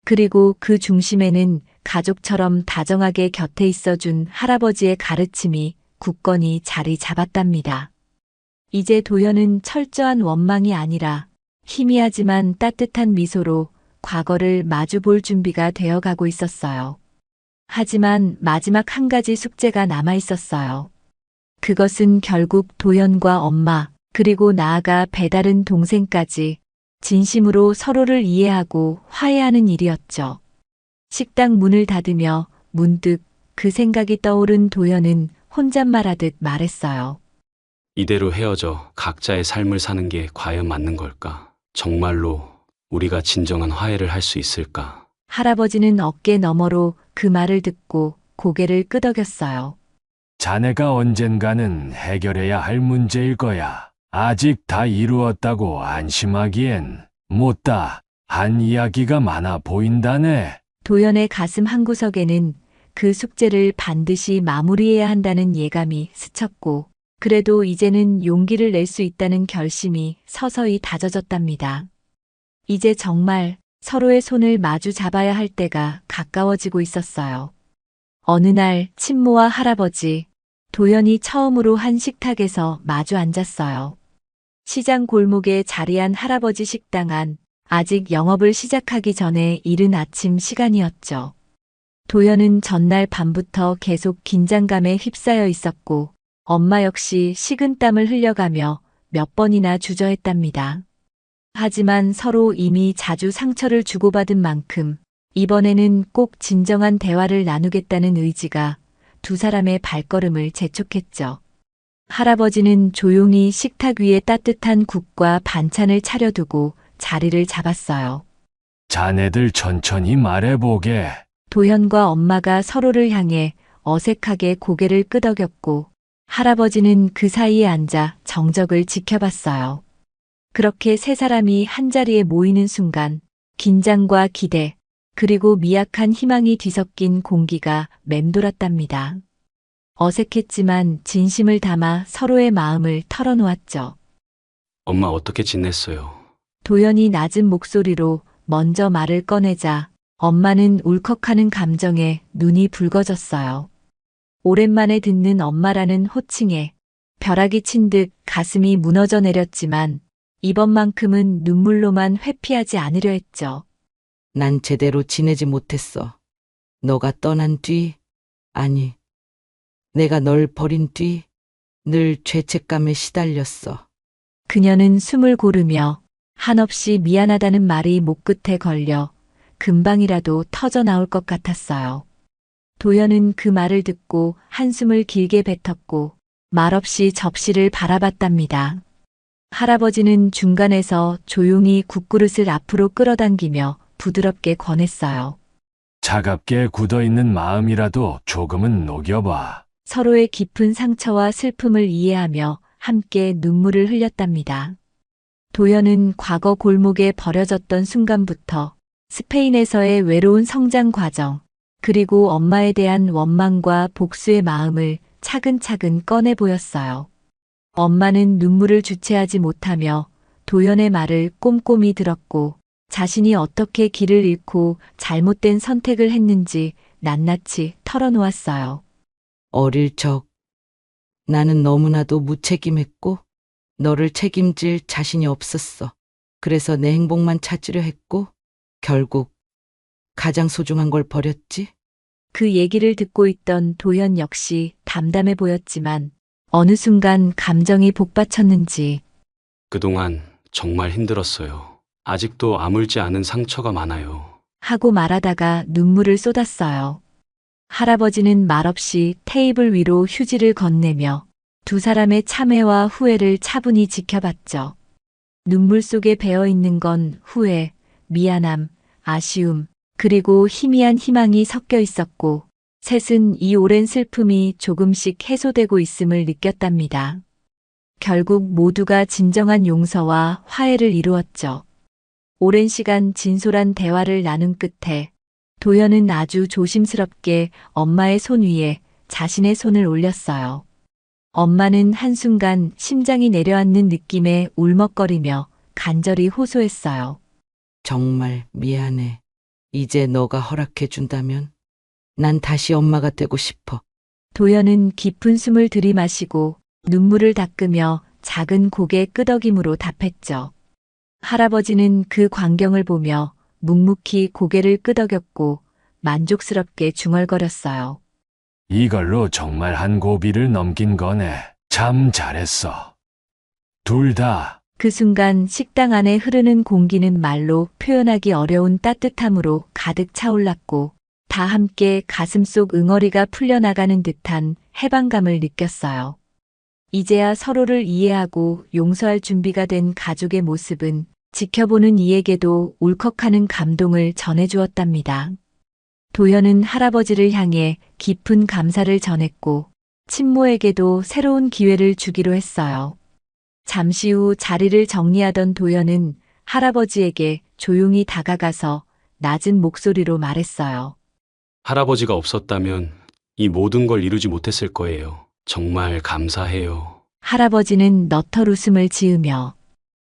그리고 그 중심에는 가족처럼 다정하게 곁에 있어준 할아버지의 가르침이 굳건히 자리 잡았답니다. 이제 도연은 철저한 원망이 아니라 희미하지만 따뜻한 미소로 과거를 마주 볼 준비가 되어가고 있었어요. 하지만 마지막 한 가지 숙제가 남아 있었어요. 그것은 결국 도연과 엄마, 그리고 나아가 배다른 동생까지 진심으로 서로를 이해하고 화해하는 일이었죠. 식당 문을 닫으며 문득 그 생각이 떠오른 도연은 혼잣말하듯 말했어요. 이대로 헤어져 각자의 삶을 사는 게 과연 맞는 걸까? 정말로 우리가 진정한 화해를 할 수 있을까? 할아버지는 어깨 너머로 그 말을 듣고 고개를 끄덕였어요. 자네가 언젠가는 해결해야 할 문제일 거야. 아직 다 이루었다고 안심하기엔 못다 한 이야기가 많아 보인다네. 도연의 가슴 한구석에는 그 숙제를 반드시 마무리해야 한다는 예감이 스쳤고, 그래도 이제는 용기를 낼 수 있다는 결심이 서서히 다져졌답니다. 이제 정말 서로의 손을 마주 잡아야 할 때가 가까워지고 있었어요. 어느 날 친모와 할아버지, 도연이 처음으로 한 식탁에서 마주 앉았어요. 시장 골목에 자리한 할아버지 식당 안, 아직 영업을 시작하기 전에 이른 아침 시간이었죠. 도연은 전날 밤부터 계속 긴장감에 휩싸여 있었고, 엄마 역시 식은땀을 흘려가며 몇 번이나 주저했답니다. 하지만 서로 이미 자주 상처를 주고받은 만큼 이번에는 꼭 진정한 대화를 나누겠다는 의지가 두 사람의 발걸음을 재촉했죠. 할아버지는 조용히 식탁 위에 따뜻한 국과 반찬을 차려두고 자리를 잡았어요. 자네들 천천히 말해보게. 도현과 엄마가 서로를 향해 어색하게 고개를 끄덕였고, 할아버지는 그 사이에 앉아 정적을 지켜봤어요. 그렇게 세 사람이 한자리에 모이는 순간 긴장과 기대, 그리고 미약한 희망이 뒤섞인 공기가 맴돌았답니다. 어색했지만 진심을 담아 서로의 마음을 털어놓았죠. 엄마 어떻게 지냈어요? 도연이 낮은 목소리로 먼저 말을 꺼내자 엄마는 울컥하는 감정에 눈이 붉어졌어요. 오랜만에 듣는 엄마라는 호칭에 벼락이 친 듯 가슴이 무너져 내렸지만 이번만큼은 눈물로만 회피하지 않으려 했죠. 난 제대로 지내지 못했어. 너가 떠난 뒤, 아니, 내가 널 버린 뒤 늘 죄책감에 시달렸어. 그녀는 숨을 고르며 한없이 미안하다는 말이 목끝에 걸려 금방이라도 터져 나올 것 같았어요. 도연은 그 말을 듣고 한숨을 길게 뱉었고 말없이 접시를 바라봤답니다. 할아버지는 중간에서 조용히 국그릇을 앞으로 끌어당기며 부드럽게 권했어요. 차갑게 굳어있는 마음이라도 조금은 녹여봐. 서로의 깊은 상처와 슬픔을 이해하며 함께 눈물을 흘렸답니다. 도연은 과거 골목에 버려졌던 순간부터 스페인에서의 외로운 성장 과정, 그리고 엄마에 대한 원망과 복수의 마음을 차근차근 꺼내 보였어요. 엄마는 눈물을 주체하지 못하며 도연의 말을 꼼꼼히 들었고, 자신이 어떻게 길을 잃고 잘못된 선택을 했는지 낱낱이 털어놓았어요. 어릴 적 나는 너무나도 무책임했고 너를 책임질 자신이 없었어. 그래서 내 행복만 찾으려 했고 결국 가장 소중한 걸 버렸지. 그 얘기를 듣고 있던 도연 역시 담담해 보였지만 어느 순간 감정이 복받쳤는지 그동안 정말 힘들었어요. 아직도 아물지 않은 상처가 많아요. 하고 말하다가 눈물을 쏟았어요. 할아버지는 말없이 테이블 위로 휴지를 건네며 두 사람의 참회와 후회를 차분히 지켜봤죠. 눈물 속에 배어있는 건 후회, 미안함, 아쉬움, 그리고 희미한 희망이 섞여 있었고, 셋은 이 오랜 슬픔이 조금씩 해소되고 있음을 느꼈답니다. 결국 모두가 진정한 용서와 화해를 이루었죠. 오랜 시간 진솔한 대화를 나눈 끝에 도연은 아주 조심스럽게 엄마의 손 위에 자신의 손을 올렸어요. 엄마는 한순간 심장이 내려앉는 느낌에 울먹거리며 간절히 호소했어요. 정말 미안해. 이제 너가 허락해준다면 난 다시 엄마가 되고 싶어. 도연은 깊은 숨을 들이마시고 눈물을 닦으며 작은 고개 끄덕임으로 답했죠. 할아버지는 그 광경을 보며 묵묵히 고개를 끄덕였고 만족스럽게 중얼거렸어요. 이걸로 정말 한 고비를 넘긴 거네. 참 잘했어. 둘 다. 그 순간 식당 안에 흐르는 공기는 말로 표현하기 어려운 따뜻함으로 가득 차올랐고 다 함께 가슴속 응어리가 풀려나가는 듯한 해방감을 느꼈어요. 이제야 서로를 이해하고 용서할 준비가 된 가족의 모습은 지켜보는 이에게도 울컥하는 감동을 전해주었답니다. 도현은 할아버지를 향해 깊은 감사를 전했고 친모에게도 새로운 기회를 주기로 했어요. 잠시 후 자리를 정리하던 도현은 할아버지에게 조용히 다가가서 낮은 목소리로 말했어요. 할아버지가 없었다면 이 모든 걸 이루지 못했을 거예요. 정말 감사해요. 할아버지는 너털 웃음을 지으며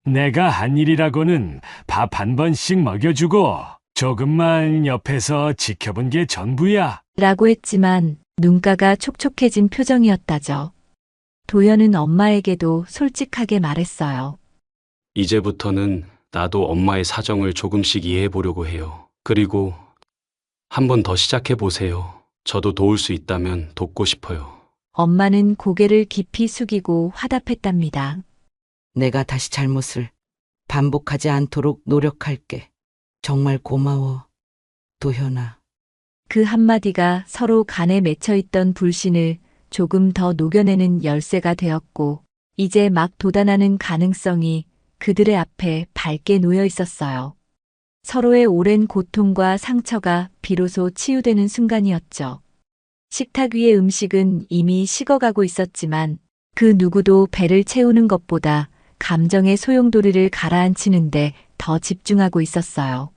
내가 한 일이라고는 밥 한 번씩 먹여주고 조금만 옆에서 지켜본 게 전부야. 라고 했지만 눈가가 촉촉해진 표정이었다죠. 도현은 엄마에게도 솔직하게 말했어요. 이제부터는 나도 엄마의 사정을 조금씩 이해해 보려고 해요. 그리고 한 번 더 시작해 보세요. 저도 도울 수 있다면 돕고 싶어요. 엄마는 고개를 깊이 숙이고 화답했답니다. 내가 다시 잘못을 반복하지 않도록 노력할게. 정말 고마워, 도현아. 그 한마디가 서로 간에 맺혀있던 불신을 조금 더 녹여내는 열쇠가 되었고 이제 막 돋아나는 가능성이 그들의 앞에 밝게 놓여 있었어요. 서로의 오랜 고통과 상처가 비로소 치유되는 순간이었죠. 식탁 위의 음식은 이미 식어가고 있었지만 그 누구도 배를 채우는 것보다 감정의 소용돌이를 가라앉히는데 더 집중하고 있었어요.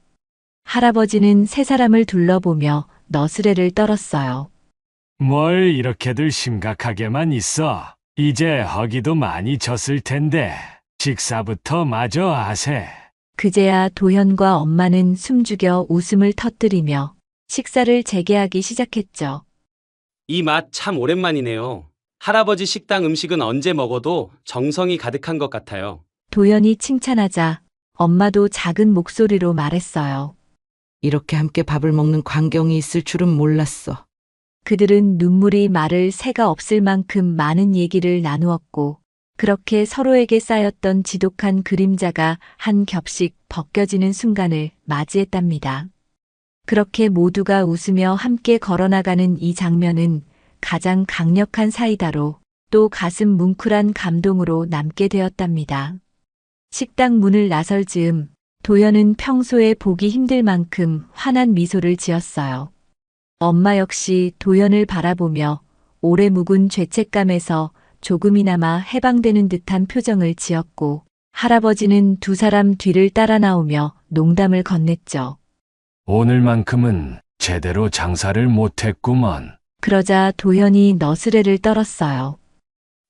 할아버지는 세 사람을 둘러보며 너스레를 떨었어요. 뭘 이렇게들 심각하게만 있어. 이제 허기도 많이 졌을 텐데 식사부터 마저 하세. 그제야 도현과 엄마는 숨죽여 웃음을 터뜨리며 식사를 재개하기 시작했죠. 이 맛 참 오랜만이네요. 할아버지 식당 음식은 언제 먹어도 정성이 가득한 것 같아요. 도현이 칭찬하자 엄마도 작은 목소리로 말했어요. 이렇게 함께 밥을 먹는 광경이 있을 줄은 몰랐어. 그들은 눈물이 마를 새가 없을 만큼 많은 얘기를 나누었고 그렇게 서로에게 쌓였던 지독한 그림자가 한 겹씩 벗겨지는 순간을 맞이했답니다. 그렇게 모두가 웃으며 함께 걸어나가는 이 장면은 가장 강력한 사이다로 또 가슴 뭉클한 감동으로 남게 되었답니다. 식당 문을 나설 즈음 도현은 평소에 보기 힘들 만큼 환한 미소를 지었어요. 엄마 역시 도현을 바라보며 오래 묵은 죄책감에서 조금이나마 해방되는 듯한 표정을 지었고 할아버지는 두 사람 뒤를 따라 나오며 농담을 건넸죠. 오늘만큼은 제대로 장사를 못했구먼. 그러자 도현이 너스레를 떨었어요.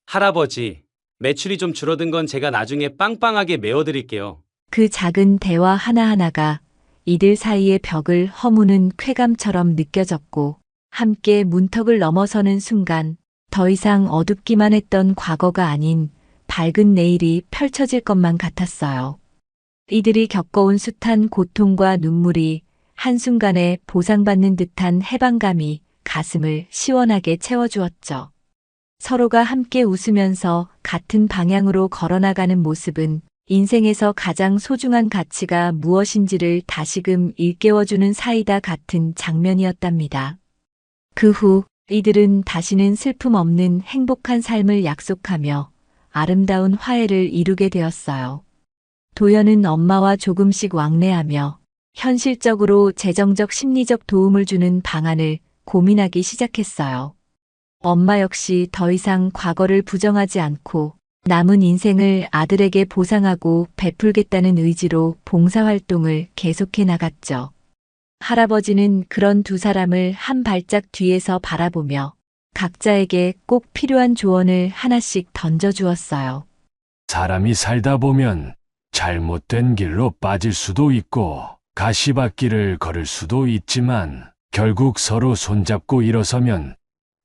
할아버지, 매출이 좀 줄어든 건 제가 나중에 빵빵하게 메워드릴게요. 그 작은 대화 하나하나가 이들 사이의 벽을 허무는 쾌감처럼 느껴졌고 함께 문턱을 넘어서는 순간 더 이상 어둡기만 했던 과거가 아닌 밝은 내일이 펼쳐질 것만 같았어요. 이들이 겪어온 숱한 고통과 눈물이 한순간에 보상받는 듯한 해방감이 가슴을 시원하게 채워주었죠. 서로가 함께 웃으면서 같은 방향으로 걸어나가는 모습은 인생에서 가장 소중한 가치가 무엇인지를 다시금 일깨워주는 사이다 같은 장면이었답니다. 그 후 이들은 다시는 슬픔 없는 행복한 삶을 약속하며 아름다운 화해를 이루게 되었어요. 도현은 엄마와 조금씩 왕래하며 현실적으로 재정적 심리적 도움을 주는 방안을 고민하기 시작했어요. 엄마 역시 더 이상 과거를 부정하지 않고 남은 인생을 아들에게 보상하고 베풀겠다는 의지로 봉사활동을 계속해 나갔죠. 할아버지는 그런 두 사람을 한 발짝 뒤에서 바라보며 각자에게 꼭 필요한 조언을 하나씩 던져주었어요. 사람이 살다 보면 잘못된 길로 빠질 수도 있고 가시밭길을 걸을 수도 있지만 결국 서로 손잡고 일어서면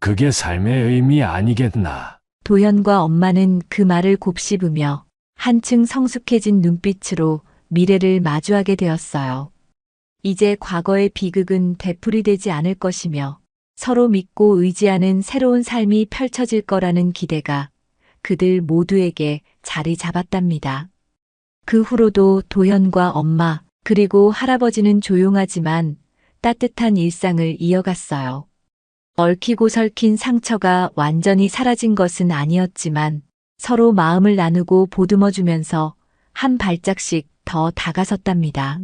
그게 삶의 의미 아니겠나. 도현과 엄마는 그 말을 곱씹으며 한층 성숙해진 눈빛으로 미래를 마주하게 되었어요. 이제 과거의 비극은 되풀이되지 않을 것이며 서로 믿고 의지하는 새로운 삶이 펼쳐질 거라는 기대가 그들 모두에게 자리 잡았답니다. 그 후로도 도현과 엄마 그리고 할아버지는 조용하지만 따뜻한 일상을 이어갔어요. 얽히고 설킨 상처가 완전히 사라진 것은 아니었지만 서로 마음을 나누고 보듬어주면서 한 발짝씩 더 다가섰답니다.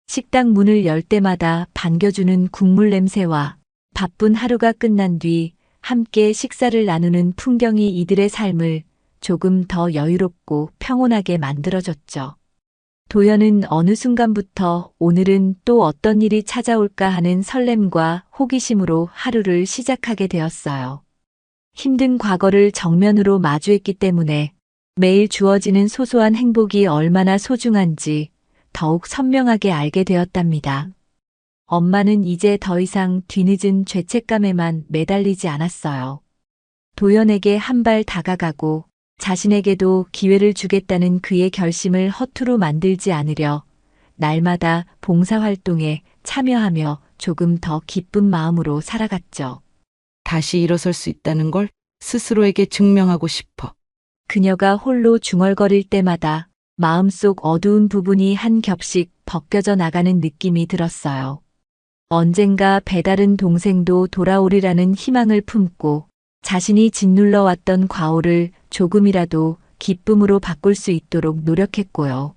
식당 문을 열 때마다 반겨주는 국물 냄새와 바쁜 하루가 끝난 뒤 함께 식사를 나누는 풍경이 이들의 삶을 조금 더 여유롭고 평온하게 만들어줬죠. 도연은 어느 순간부터 오늘은 또 어떤 일이 찾아올까 하는 설렘과 호기심으로 하루를 시작하게 되었어요. 힘든 과거를 정면으로 마주했기 때문에 매일 주어지는 소소한 행복이 얼마나 소중한지 더욱 선명하게 알게 되었답니다. 엄마는 이제 더 이상 뒤늦은 죄책감에만 매달리지 않았어요. 도연에게 한 발 다가가고 자신에게도 기회를 주겠다는 그의 결심을 허투루 만들지 않으려 날마다 봉사활동에 참여하며 조금 더 기쁜 마음으로 살아갔죠. 다시 일어설 수 있다는 걸 스스로에게 증명하고 싶어. 그녀가 홀로 중얼거릴 때마다 마음속 어두운 부분이 한 겹씩 벗겨져 나가는 느낌이 들었어요. 언젠가 배다른 동생도 돌아오리라는 희망을 품고 자신이 짓눌러왔던 과오를 조금이라도 기쁨으로 바꿀 수 있도록 노력했고요.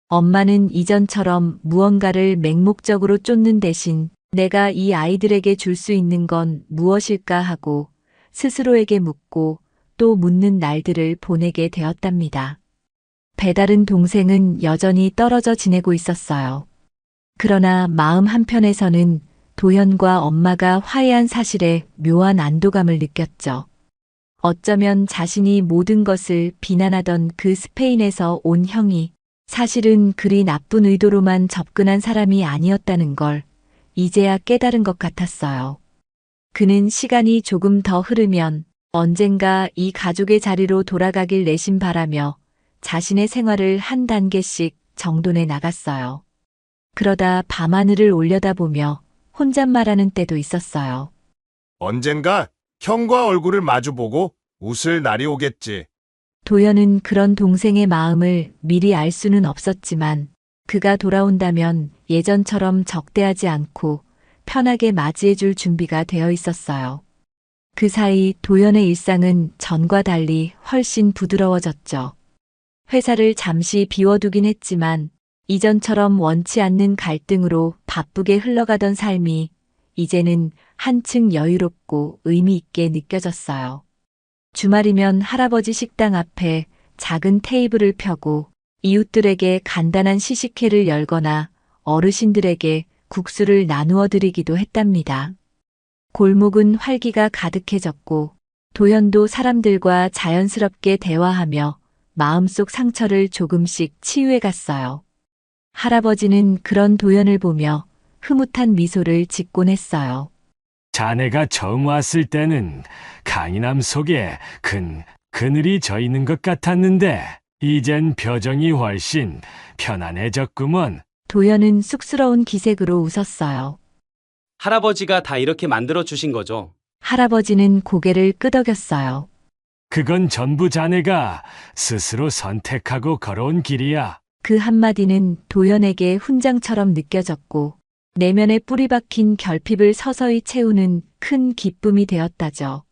엄마는 이전처럼 무언가를 맹목적으로 쫓는 대신 내가 이 아이들에게 줄 수 있는 건 무엇일까 하고 스스로에게 묻고 또 묻는 날들을 보내게 되었답니다. 배다른 동생은 여전히 떨어져 지내고 있었어요. 그러나 마음 한편에서는 도현과 엄마가 화해한 사실에 묘한 안도감을 느꼈죠. 어쩌면 자신이 모든 것을 비난하던 그 스페인에서 온 형이 사실은 그리 나쁜 의도로만 접근한 사람이 아니었다는 걸 이제야 깨달은 것 같았어요. 그는 시간이 조금 더 흐르면 언젠가 이 가족의 자리로 돌아가길 내심 바라며 자신의 생활을 한 단계씩 정돈해 나갔어요. 그러다 밤하늘을 올려다보며 혼잣말하는 때도 있었어요. 언젠가 형과 얼굴을 마주보고 웃을 날이 오겠지. 도연은 그런 동생의 마음을 미리 알 수는 없었지만 그가 돌아온다면 예전처럼 적대하지 않고 편하게 맞이해줄 준비가 되어 있었어요. 그 사이 도연의 일상은 전과 달리 훨씬 부드러워졌죠. 회사를 잠시 비워두긴 했지만 이전처럼 원치 않는 갈등으로 바쁘게 흘러가던 삶이 이제는 한층 여유롭고 의미 있게 느껴졌어요. 주말이면 할아버지 식당 앞에 작은 테이블을 펴고 이웃들에게 간단한 시식회를 열거나 어르신들에게 국수를 나누어 드리기도 했답니다. 골목은 활기가 가득해졌고 도연도 사람들과 자연스럽게 대화하며 마음속 상처를 조금씩 치유해 갔어요. 할아버지는 그런 도연을 보며 흐뭇한 미소를 짓곤 했어요. 자네가 처음 왔을 때는 강인함 속에 큰 그늘이 져 있는 것 같았는데 이젠 표정이 훨씬 편안해졌구먼. 도연은 쑥스러운 기색으로 웃었어요. 할아버지가 다 이렇게 만들어 주신 거죠. 할아버지는 고개를 끄덕였어요. 그건 전부 자네가 스스로 선택하고 걸어온 길이야. 그 한마디는 도연에게 훈장처럼 느껴졌고 내면에 뿌리 박힌 결핍을 서서히 채우는 큰 기쁨이 되었다죠.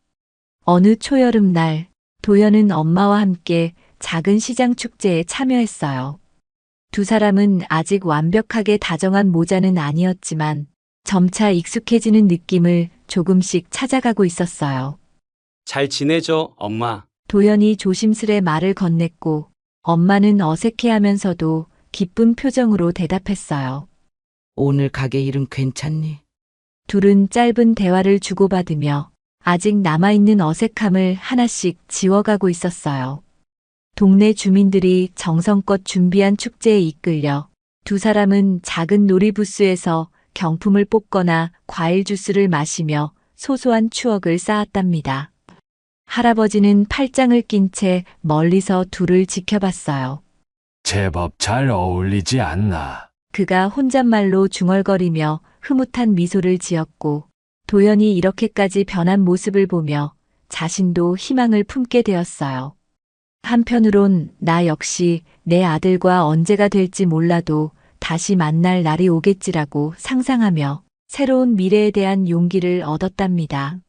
어느 초여름날 도연은 엄마와 함께 작은 시장 축제에 참여했어요. 두 사람은 아직 완벽하게 다정한 모자는 아니었지만 점차 익숙해지는 느낌을 조금씩 찾아가고 있었어요. 잘 지내죠, 엄마? 도연이 조심스레 말을 건넸고 엄마는 어색해하면서도 기쁜 표정으로 대답했어요. 오늘 가게 일은 괜찮니? 둘은 짧은 대화를 주고받으며 아직 남아있는 어색함을 하나씩 지워가고 있었어요. 동네 주민들이 정성껏 준비한 축제에 이끌려 두 사람은 작은 놀이부스에서 경품을 뽑거나 과일 주스를 마시며 소소한 추억을 쌓았답니다. 할아버지는 팔짱을 낀 채 멀리서 둘을 지켜봤어요. 제법 잘 어울리지 않나. 그가 혼잣말로 중얼거리며 흐뭇한 미소를 지었고 도연이 이렇게까지 변한 모습을 보며 자신도 희망을 품게 되었어요. 한편으론 나 역시 내 아들과 언제가 될지 몰라도 다시 만날 날이 오겠지라고 상상하며 새로운 미래에 대한 용기를 얻었답니다.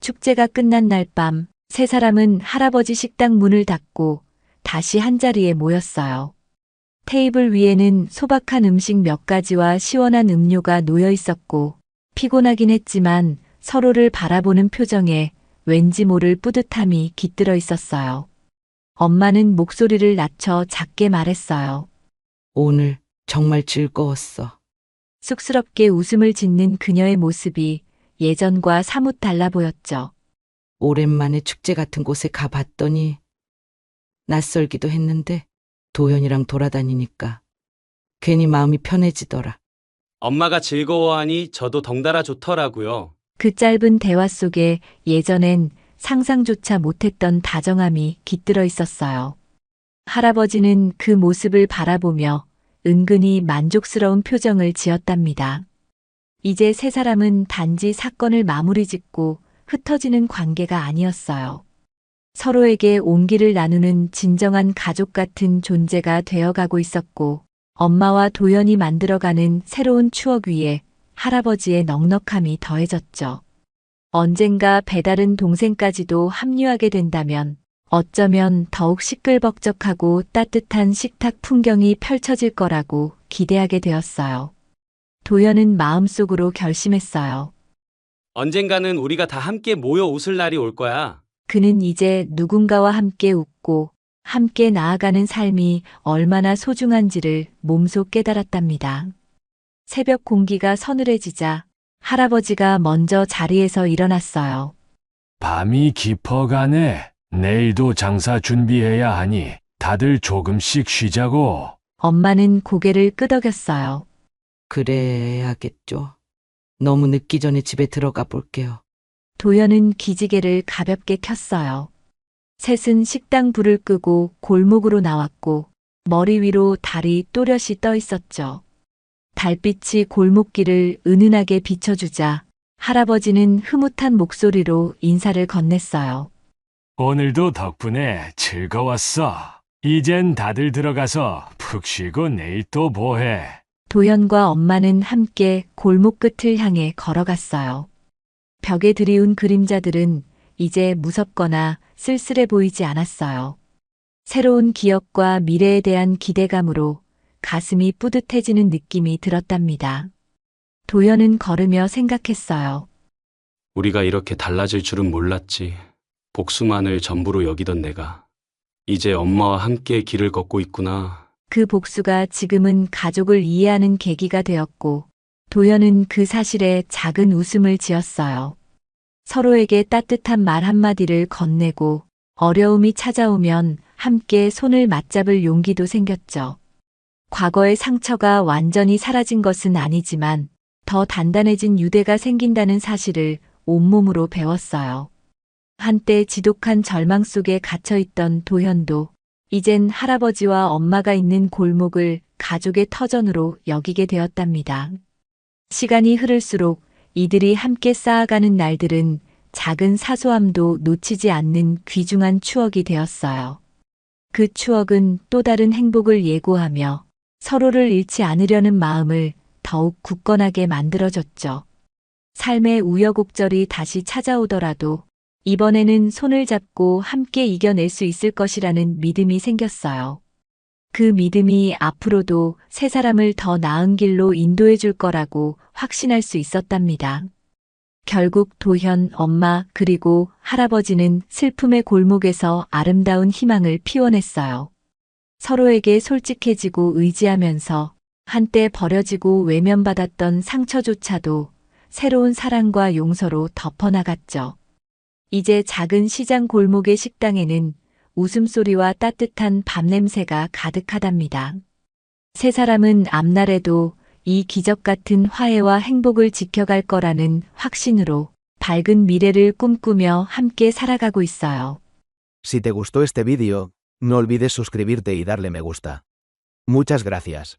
축제가 끝난 날 밤, 세 사람은 할아버지 식당 문을 닫고 다시 한자리에 모였어요. 테이블 위에는 소박한 음식 몇 가지와 시원한 음료가 놓여 있었고 피곤하긴 했지만 서로를 바라보는 표정에 왠지 모를 뿌듯함이 깃들어 있었어요. 엄마는 목소리를 낮춰 작게 말했어요. 오늘 정말 즐거웠어. 쑥스럽게 웃음을 짓는 그녀의 모습이 예전과 사뭇 달라 보였죠. 오랜만에 축제 같은 곳에 가봤더니 낯설기도 했는데 도현이랑 돌아다니니까 괜히 마음이 편해지더라. 엄마가 즐거워하니 저도 덩달아 좋더라고요. 그 짧은 대화 속에 예전엔 상상조차 못했던 다정함이 깃들어 있었어요. 할아버지는 그 모습을 바라보며 은근히 만족스러운 표정을 지었답니다. 이제 세 사람은 단지 사건을 마무리 짓고 흩어지는 관계가 아니었어요. 서로에게 온기를 나누는 진정한 가족 같은 존재가 되어가고 있었고 엄마와 도연이 만들어가는 새로운 추억 위에 할아버지의 넉넉함이 더해졌죠. 언젠가 배다른 동생까지도 합류하게 된다면 어쩌면 더욱 시끌벅적하고 따뜻한 식탁 풍경이 펼쳐질 거라고 기대하게 되었어요. 도연은 마음속으로 결심했어요. 언젠가는 우리가 다 함께 모여 웃을 날이 올 거야. 그는 이제 누군가와 함께 웃고 함께 나아가는 삶이 얼마나 소중한지를 몸소 깨달았답니다. 새벽 공기가 서늘해지자 할아버지가 먼저 자리에서 일어났어요. 밤이 깊어가네. 내일도 장사 준비해야 하니 다들 조금씩 쉬자고. 엄마는 고개를 끄덕였어요. 그래야겠죠. 너무 늦기 전에 집에 들어가 볼게요. 도연은 기지개를 가볍게 켰어요. 셋은 식당 불을 끄고 골목으로 나왔고 머리 위로 달이 또렷이 떠 있었죠. 달빛이 골목길을 은은하게 비춰주자 할아버지는 흐뭇한 목소리로 인사를 건넸어요. 오늘도 덕분에 즐거웠어. 이젠 다들 들어가서 푹 쉬고 내일 또 뭐해. 도연과 엄마는 함께 골목 끝을 향해 걸어갔어요. 벽에 드리운 그림자들은 이제 무섭거나 쓸쓸해 보이지 않았어요. 새로운 기억과 미래에 대한 기대감으로 가슴이 뿌듯해지는 느낌이 들었답니다. 도연은 걸으며 생각했어요. 우리가 이렇게 달라질 줄은 몰랐지. 복수만을 전부로 여기던 내가 이제 엄마와 함께 길을 걷고 있구나. 그 복수가 지금은 가족을 이해하는 계기가 되었고 도연은 그 사실에 작은 웃음을 지었어요. 서로에게 따뜻한 말 한마디를 건네고 어려움이 찾아오면 함께 손을 맞잡을 용기도 생겼죠. 과거의 상처가 완전히 사라진 것은 아니지만 더 단단해진 유대가 생긴다는 사실을 온몸으로 배웠어요. 한때 지독한 절망 속에 갇혀있던 도현도 이젠 할아버지와 엄마가 있는 골목을 가족의 터전으로 여기게 되었답니다. 시간이 흐를수록 이들이 함께 쌓아가는 날들은 작은 사소함도 놓치지 않는 귀중한 추억이 되었어요. 그 추억은 또 다른 행복을 예고하며 서로를 잃지 않으려는 마음을 더욱 굳건하게 만들어줬죠. 삶의 우여곡절이 다시 찾아오더라도 이번에는 손을 잡고 함께 이겨낼 수 있을 것이라는 믿음이 생겼어요. 그 믿음이 앞으로도 세 사람을 더 나은 길로 인도해 줄 거라고 확신할 수 있었답니다. 결국 도현, 엄마, 그리고 할아버지는 슬픔의 골목에서 아름다운 희망을 피워냈어요. 서로에게 솔직해지고 의지하면서 한때 버려지고 외면받았던 상처조차도 새로운 사랑과 용서로 덮어나갔죠. 이제 작은 시장 골목의 식당에는 웃음소리와 따뜻한 밤냄새가 가득하답니다. 세 사람은 앞날에도 이 기적 같은 화해와 행복을 지켜갈 거라는 확신으로 밝은 미래를 꿈꾸며 함께 살아가고 있어요. Si te gustó este vídeo, no olvides suscribirte y darle me gusta. Muchas gracias.